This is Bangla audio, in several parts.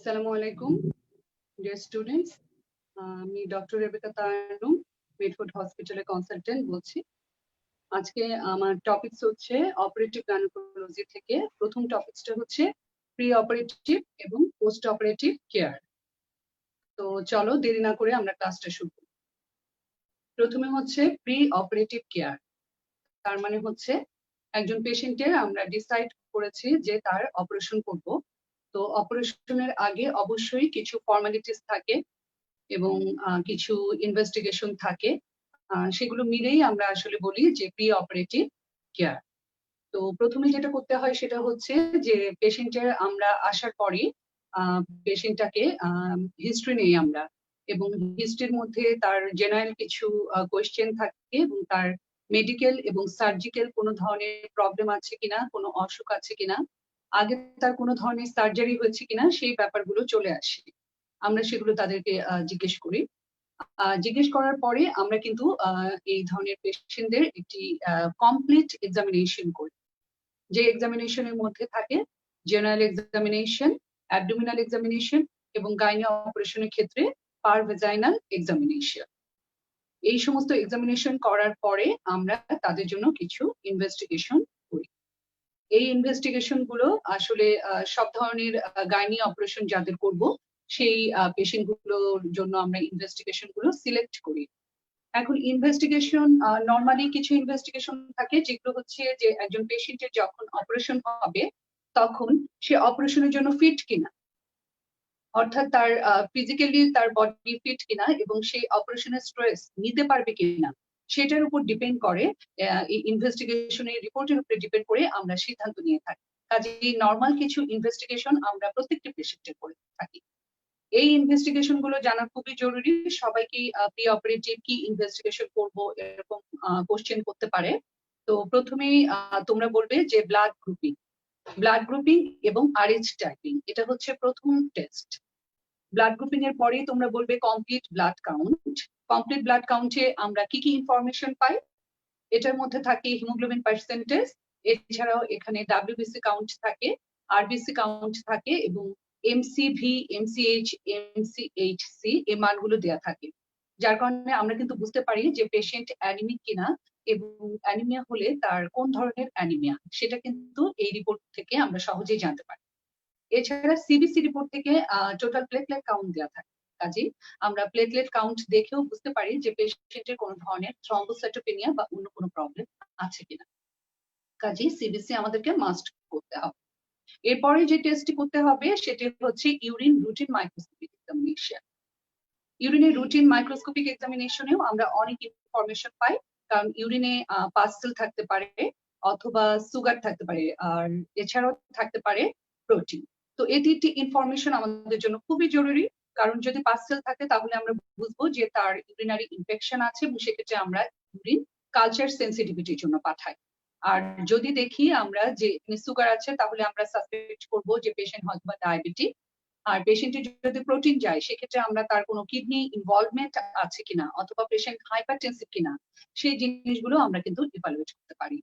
আসসালামু আলাইকুম ডিয়ার স্টুডেন্টস। আমি ডক্টর রেবেকা তায়ান্নুম, মিডফোর্ড হসপিটালের কনসালটেন্ট বলছি। আজকে আমার টপিকস হচ্ছে অপারেটিভ গাইনোকোলজি থেকে। প্রথম টপিকসটা হচ্ছে প্রি অপারেটিভ এবং পোস্ট অপারেটিভ কেয়ার। তো চলো দেরি না করে আমরা ক্লাসটা শুরু করি। প্রথমে হচ্ছে প্রি অপারেটিভ কেয়ার। তার মানে হচ্ছে একজন পেশেন্টের আমরা ডিসাইড করেছি যে তার অপারেশন করব। তো অপারেশনের আগে অবশ্যই কিছু ফর্মালিটিস থাকে এবং কিছু ইনভেস্টিগেশন থাকে। সেগুলো মিলেই আমরা আসলে বলি যে প্রি অপারেটিভ কেয়ার। তো প্রথমে যেটা করতে হয় সেটা হচ্ছে যে পেশেন্টের আমরা আসার পরে পেশেন্টটাকে হিস্ট্রি নেই আমরা, এবং হিস্ট্রির মধ্যে তার জেনারেল কিছু কোয়েশ্চেন থাকে এবং তার মেডিকেল এবং সার্জিক্যাল কোনো ধরনের প্রবলেম আছে কিনা, কোনো অসুখ আছে কিনা, আগে তার কোনো ধরনের সার্জারি হয়েছে কিনা, সেই ব্যাপারগুলো চলে আসে। আমরা সেগুলো তাদেরকে জিজ্ঞেস করি। জিজ্ঞেস করার পরে আমরা কিন্তু এই ধরনের পেশেন্টদের একটি কমপ্লিট এক্সামিনেশন করি, যে এক্সামিনেশনের মধ্যে থাকে জেনারেল এক্সামিনেশন, অ্যাবডোমিনাল এক্সামিনেশন এবং গাইনি অপারেশনের ক্ষেত্রে পারভেজাইনাল এক্সামিনেশন। এই সমস্ত এক্সামিনেশন করার পরে আমরা তাদের জন্য কিছু ইনভেস্টিগেশন করি। এই ইনভেস্টিগেশন গুলো আসলে সব ধরনের গাইনি অপারেশন যাদের করব সেই পেশেন্ট গুলোর জন্য আমরা ইনভেস্টিগেশন গুলো সিলেক্ট করি। এখন ইনভেস্টিগেশন নরমালি কিছু ইনভেস্টিগেশন থাকে যেগুলো হচ্ছে যে একজন পেশেন্টের যখন অপারেশন হবে তখন সে অপারেশনের জন্য ফিট কিনা, অর্থাৎ তার ফিজিক্যালি তার বডি ফিট কিনা এবং সেই অপারেশনের স্ট্রেস নিতে পারবে কিনা, সেটার উপর ডিপেন্ড করে, এই ইনভেস্টিগেশনের রিপোর্টের উপরে ডিপেন্ড করে আমরা সিদ্ধান্ত নিয়ে থাকি। কাজেই নরমাল কিছু ইনভেস্টিগেশন আমরা প্রত্যেকটা পেশেন্টের করে থাকি। এই ইনভেস্টিগেশন গুলো জানা খুবই জরুরি। সবাইকে প্রি অপারেটিভ কি ইনভেস্টিগেশন করব এরকম কোশ্চেন করতে পারে। তো প্রথমেই তোমরা বলবে যে ব্লাড গ্রুপিং এবং আরএইচ টাইপিং, এটা হচ্ছে প্রথম টেস্ট। ব্লাড গ্রুপিং এর পরেই তোমরা বলবে complete blood count. Complete blood কাউন্টে আমরা কি কি ইনফরমেশন পাই? এটার মধ্যে থাকে হিমোগ্লোবিন পার্সেন্টেজ, এছাড়াও এখানে ডাব্লিউবিসি কাউন্ট থাকে, আরবিসি কাউন্ট থাকে এবং এমসিভি, এমসিএইচ, এমসিএইচসি এই মানগুলো দেওয়া থাকে। যার কারণে আমরা কিন্তু বুঝতে পারি যে পেশেন্ট অ্যানিমিক কিনা এবং অ্যানিমিয়া হলে তার কোন ধরনের অ্যানিমিয়া, সেটা কিন্তু এই রিপোর্ট থেকে আমরা সহজেই জানতে পারি। এছাড়া সিবিসি রিপোর্ট থেকে টোটাল প্লেটলেট কাউন্ট দেওয়া থাকে। কাজেই আমরা প্লেটলেট কাউন্ট দেখেও বুঝতে পারি যে পেশেন্টের কোনো ধরনের থ্রম্বোসাইটোপেনিয়া বা অন্য কোনো প্রবলেম আছে কিনা। কাজেই সিবিসি আমাদেরকে মাস্ট করতে হবে। এরপরে যে টেস্টটি করতে হবে সেটি হচ্ছে ইউরিন রুটিন মাইক্রোস্কোপিক এক্সামিনেশন। ইউরিনের রুটিন মাইক্রোস্কোপিক এক্সামিনেশনেও আমরা অনেক ইনফরমেশন পাই, কারণ ইউরিনে পাস্টেল থাকতে পারে অথবা সুগার থাকতে পারে, আর এছাড়াও থাকতে পারে প্রোটিন। তো এই তিনটি ইনফরমেশন আমাদের জন্য খুবই জরুরি, কারণ যদি পাস্টেল থাকে তাহলে আমরা বুঝবো যে তার ইউরিনারি ইনফেকশন আছে এবং সেক্ষেত্রে আমরা ইউরিন কালচার সেন্সিটিভিটির জন্য পাঠাই। আর যদি দেখি আমরা যে সুগার আছে তাহলে আমরা সাসপেক্ট করবো যে পেশেন্ট হয়তো বা ডায়াবেটিক। আর পেশেন্টের যদি প্রোটিন যায় সেক্ষেত্রে আমরা তার কোনো কিডনি ইনভলভমেন্ট আছে কিনা অথবা পেশেন্ট হাইপারটেনসিভ কিনা, সেই জিনিসগুলো আমরা কিন্তু ইভালুয়েট করতে পারি।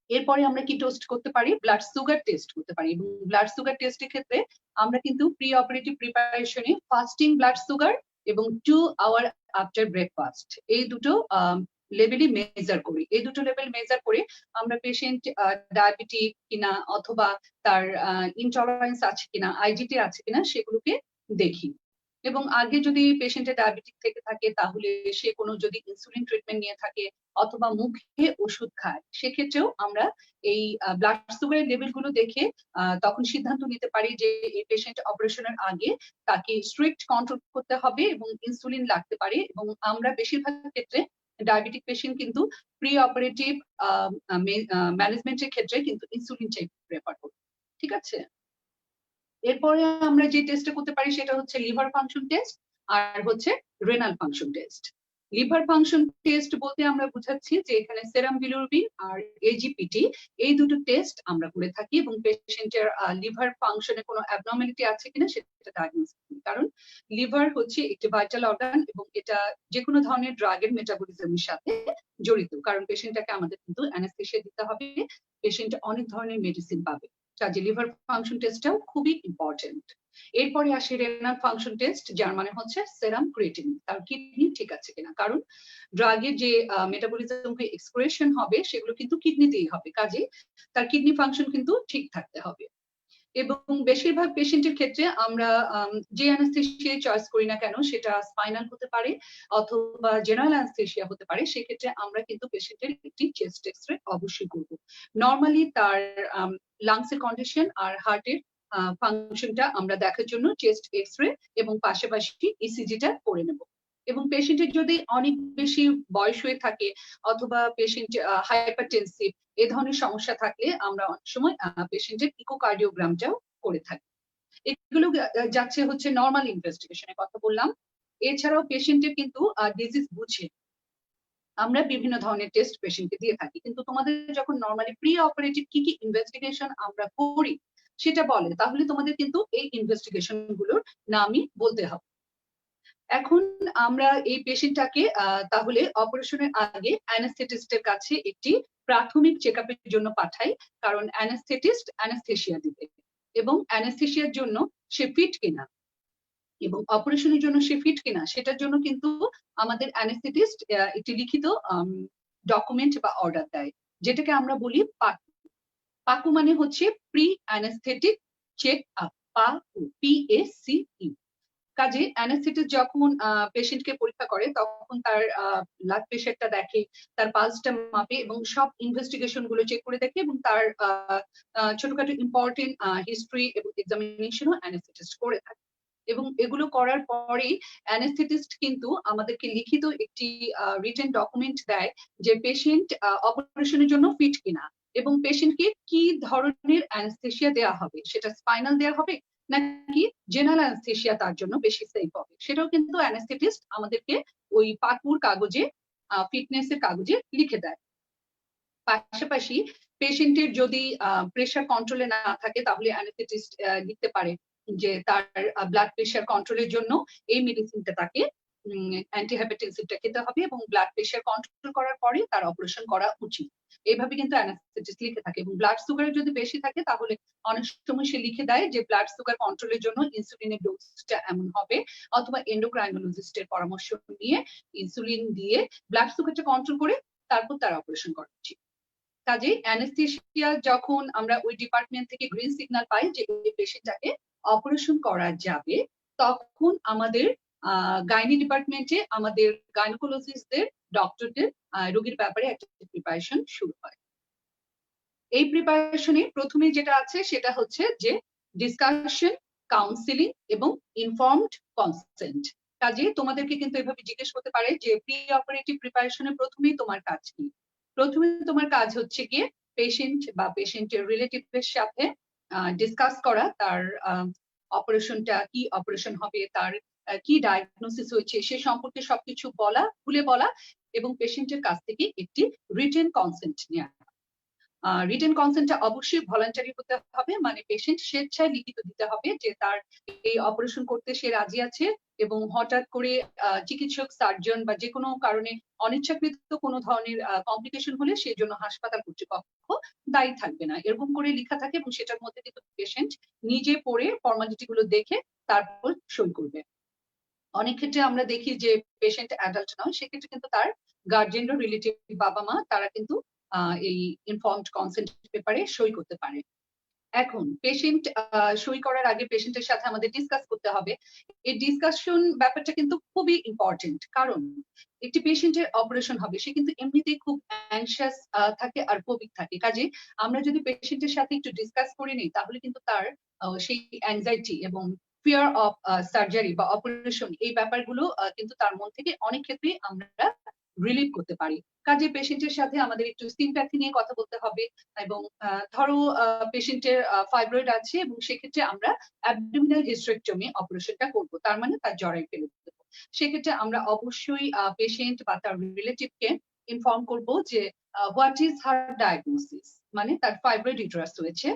এরপরে আমরা কি টেস্ট করতে পারি? ব্লাড সুগার টেস্ট করতে পারি। এবং ব্লাড সুগার টেস্টের ক্ষেত্রে আমরা কিন্তু প্রি অপারেটিভ প্রিপারেশনে ফাস্টিং ব্লাড সুগার এবং 2 আওয়ার আফটার ব্রেকফাস্ট এই দুটো লেভেলই মেজার করি। এই দুটো লেভেল মেজার করে আমরা পেশেন্ট ডায়াবেটিক কিনা অথবা তার ইনটলারেন্স আছে কিনা, আইজিটি আছে কিনা সেগুলোকে দেখি। এবং আগে যদি পেশেন্টের ডায়াবেটিক থেকে থাকে তাহলে সে কোনো যদি ইনসুলিন ট্রিটমেন্ট নিয়ে থাকে অথবা মুখে ওষুধ খায়, সেক্ষেত্রেও আমরা এই ব্লাড সুগারের লেভেলগুলো দেখে তখন সিদ্ধান্ত নিতে পারি যে এই পেশেন্ট অপারেশনের আগে তাকে স্ট্রিক্ট কন্ট্রোল করতে হবে এবং ইনসুলিন লাগতে পারে। এবং আমরা বেশিরভাগ ক্ষেত্রে ডায়াবেটিক পেশেন্ট কিন্তু প্রি অপারেটিভ ম্যানেজমেন্টের ক্ষেত্রে কিন্তু ইনসুলিনটাই প্রেফার করি। ঠিক আছে, এরপরে আমরা যে টেস্টটা করতে পারি সেটা হচ্ছে লিভার ফাংশন টেস্ট আর হচ্ছে renal function test. Liver function test বলতে আমরা বুঝাচ্ছি যে এখানে সেরাম বিলিরুবিন আর এজিপিটি এই দুটো টেস্ট আমরা করে থাকি এবং পেশেন্টের লিভার ফাংশনে কোনো অ্যাবনর্মালিটি আছে কিনা সেটা ডায়াগনোস করি। কারণ লিভার হচ্ছে একটি ভাইটাল অর্গান এবং এটা যে কোনো ধরনের ড্রাগের মেটাবলিজমের সাথে জড়িত, কারণ পেশেন্টটাকে আমাদের কিন্তু অ্যানাস্থেসিয়া দিতে হবে, পেশেন্ট অনেক ধরনের মেডিসিন পাবে। কাজে লিভার ফাংশন টেস্টটাও খুবই ইম্পর্টেন্ট। এরপরে আসে রেনাল ফাংশন টেস্ট, যার মানে হচ্ছে সেরাম ক্রিয়েটিনিন, তার কিডনি ঠিক আছে কিনা। কারণ ড্রাগের যে মেটাবলিজম এক্সপ্রেশন হবে সেগুলো কিন্তু কিডনিতেই হবে, কাজে তার কিডনি ফাংশন কিন্তু ঠিক থাকতে হবে। এবং বেশিরভাগ পেশেন্টের ক্ষেত্রে আমরা যে অ্যানেস্থেশিয়া চয়েস করি না কেন, সেটা স্পাইনাল হতে পারে অথবা জেনারেল অ্যানেস্থেশিয়া হতে পারে, সেক্ষেত্রে আমরা কিন্তু পেশেন্টের একটি চেস্ট এক্সরে অবশ্যই করব। নর্মালি তার লাংসের কন্ডিশন আর হার্টের ফাংশনটা আমরা দেখার জন্য চেস্ট এক্সরে এবং পাশাপাশি ইসিজিটা করে নেব। এবং পেশেন্টের যদি অনেক বেশি বয়স হয়ে থাকে অথবা পেশেন্ট হাইপারটেনসিভ এ ধরনের সমস্যা থাকলে আমরা অনেক সময় পেশেন্টের ইকোকার্ডিওগ্রামটাও করে থাকি। এগুলো যাচ্ছে হচ্ছে নর্মাল ইনভেস্টিগেশনের কথা বললাম। এছাড়াও পেশেন্টের কিন্তু ডিজিজ বুঝে আমরা বিভিন্ন ধরনের টেস্ট পেশেন্টকে দিয়ে থাকি, কিন্তু তোমাদের যখন নর্মালি প্রি অপারেটিভ কি কি ইনভেস্টিগেশন আমরা করি সেটা বলে, তাহলে তোমাদের কিন্তু এই ইনভেস্টিগেশন গুলোর নামই বলতে হবে। এখন আমরা এই পেশেন্টটাকে তাহলে অপারেশনের আগে অ্যানেস্থেটিস্টের কাছে একটি প্রাথমিক চেকআপের জন্য পাঠাই, কারণ অ্যানেস্থেটিস্ট অ্যানেস্থেশিয়া দিবে এবং অ্যানেস্থেশিয়ার জন্য সে ফিট কিনা এবং অপারেশনের জন্য সে ফিট কিনা সেটার জন্য কিন্তু আমাদের অ্যানেস্থেটিস্ট একটি লিখিত ডকুমেন্ট বা অর্ডার দেয়, যেটাকে আমরা বলি পাকু। পাকু মানে হচ্ছে pre anaesthetic check up, PACU, PACU। কাজে অ্যানেস্থেটিস্ট যখন পেশেন্টকে পরীক্ষা করে তখন তার ব্লাড প্রেশারটা দেখে, তার পালসটা মাপে এবং সব ইনভেস্টিগেশন গুলো চেক করে দেখে এবং তার ছোটখাটো ইম্পর্টেন্ট হিস্ট্রি এবং এক্সামিনেশনও অ্যানেস্থেটিস্ট করে থাকে। এবং এগুলো করার পরেই অ্যানেস্থেটিস্ট কিন্তু আমাদেরকে লিখিত একটি রিটেন ডকুমেন্ট দেয় যে পেশেন্ট অপারেশনের জন্য ফিট কিনা এবং পেশেন্টকে কি ধরনের অ্যানেস্থেশিয়া দেওয়া হবে, সেটা স্পাইনাল দেওয়া হবে নাকি জেনারেল অ্যানেস্থেশিয়া তার জন্য বেশি সেফ হবে, সেটাও কিন্তু অ্যানেস্থেটিস্ট আমাদেরকে ওই পাকুর কাগজে ফিটনেসের কাগজে লিখে দেয়। পাশাপাশি পেশেন্টের যদি প্রেশার কন্ট্রোলে না থাকে তাহলে অ্যানেস্থেটিস্ট লিখতে পারে যে তার ব্লাড প্রেশার কন্ট্রোলের জন্য এই মেডিসিনটা তাকে অ্যান্টিহাইপারটেনসিভটা খেতে হবে এবং ব্লাড প্রেশার কন্ট্রোল করার পরে তার অপারেশন করা উচিত। এইভাবে কিন্তু অ্যানেস্থেটিস্ট লিখে থাকে। এবং ব্লাড সুগার যদি বেশি থাকে তাহলে অনেক সময় সে লিখে দেয় যে ব্লাড সুগার কন্ট্রোলের জন্য ইনসুলিনের ডোজটা এমন হবে, অথবা এন্ডোক্রাইনোলজিস্টের পরামর্শ নিয়ে ইনসুলিন দিয়ে ব্লাড সুগারটা কন্ট্রোল করে তারপর তার অপারেশন করা উচিত। কাজে অ্যানেস্থেশিয়া যখন আমরা ওই ডিপার্টমেন্ট থেকে গ্রিন সিগন্যাল পাই যে এই পেশেন্টটাকে অপারেশন করা যাবে, তখন আমাদের গাইনি ডিপার্টমেন্টে আমাদের গাইনোকোলজিস্টদের ডক্টরদের রোগীর ব্যাপারে একটা প্রিপারেশন শুরু হয়। এই প্রিপারেশনে প্রথমে যেটা আছে সেটা হচ্ছে যে ডিসকাশন, কাউন্সিলিং এবং ইনফর্মড কনসেন্ট। কাজে তোমাদেরকে কিন্তু এভাবে জিজ্ঞেস করতে পারে যে প্রি অপারেটিভ প্রিপারেশনে প্রথমেই তোমার কাজ কি। প্রথমে তোমার কাজ হচ্ছে গিয়ে পেশেন্ট বা পেশেন্টের রিলেটিভের সাথে ডিসকাস করা তার অপারেশনটা কি অপারেশন হবে, তার কি ডায়াগনোসিস হয়েছে সে সম্পর্কে সবকিছু বলা, খুলে বলা এবং পেশেন্টের কাছ থেকে একটি রিটেন কনসেন্ট নেওয়া। রিটেন কনসেন্টটা অবশ্যই ভলান্টারি হতে হবে, মানে পেশেন্ট স্বেচ্ছায় লিখিত দিতে হবে যে তার এই অপারেশন করতে সে রাজি আছে এবং হঠাৎ করে চিকিৎসক, সার্জন বা যে কোনো কারণে অনিচ্ছাকৃত কোনো ধরনের কমপ্লিকেশন হলে সেই জন্য হাসপাতাল কর্তৃপক্ষ দায়ী থাকবে না, এরকম করে লেখা থাকে। এবং সেটার মধ্যে কিন্তু পেশেন্ট নিজে পড়ে ফর্মালিটি গুলো দেখে তারপর সই করবে। অনেক ক্ষেত্রে আমরা দেখি যে পেশেন্ট অ্যাডাল্ট নয়, সেক্ষেত্রে কিন্তু তার গার্জেন রিলেটিভ, বাবা মা, তারা কিন্তু এই ইনফর্মড কনসেন্ট পেপারে সই করতে পারে। এখন পেশেন্ট সই করার আগে পেশেন্টের সাথে আমাদের ডিসকাস করতে হবে। এই ডিসকাশন ব্যাপারটা কিন্তু খুবই ইম্পর্টেন্ট, কারণ একটি পেশেন্টের অপারেশন হবে সে কিন্তু এমনিতেই খুব অ্যাংশিয়াস থাকে আর ফোবিক থাকে। কাজে আমরা যদি পেশেন্টের সাথে একটু ডিসকাস করে নিই তাহলে কিন্তু তার সেই অ্যাংজাইটি এবং ফিয়ার অফ সার্জারি বা অপারেশন এই ব্যাপারগুলো কিন্তু তার মন থেকে অনেক ক্ষেত্রেই আমরা রিলিভ করতে পারি। কাজে পেশেন্টের সাথে আমাদের একটু সিম্প্যাথি নিয়ে কথা বলতে হবে এবং ধরো পেশেন্টের ফাইব্রয়েড আছে এবং সেক্ষেত্রে আমরা অ্যাবডোমিনাল হিস্টেরেক্টমি অপারেশনটা করব, তার মানে তার জরায়ু ফেলে দেব। সেক্ষেত্রে আমরা অবশ্যই পেশেন্ট বা তার রিলেটিভকে ইনফর্ম করব যে হোয়াট ইজ হার ডায়াগনোসিস, মানে তার ফাইব্রয়েড ইউটেরাস হয়েছে,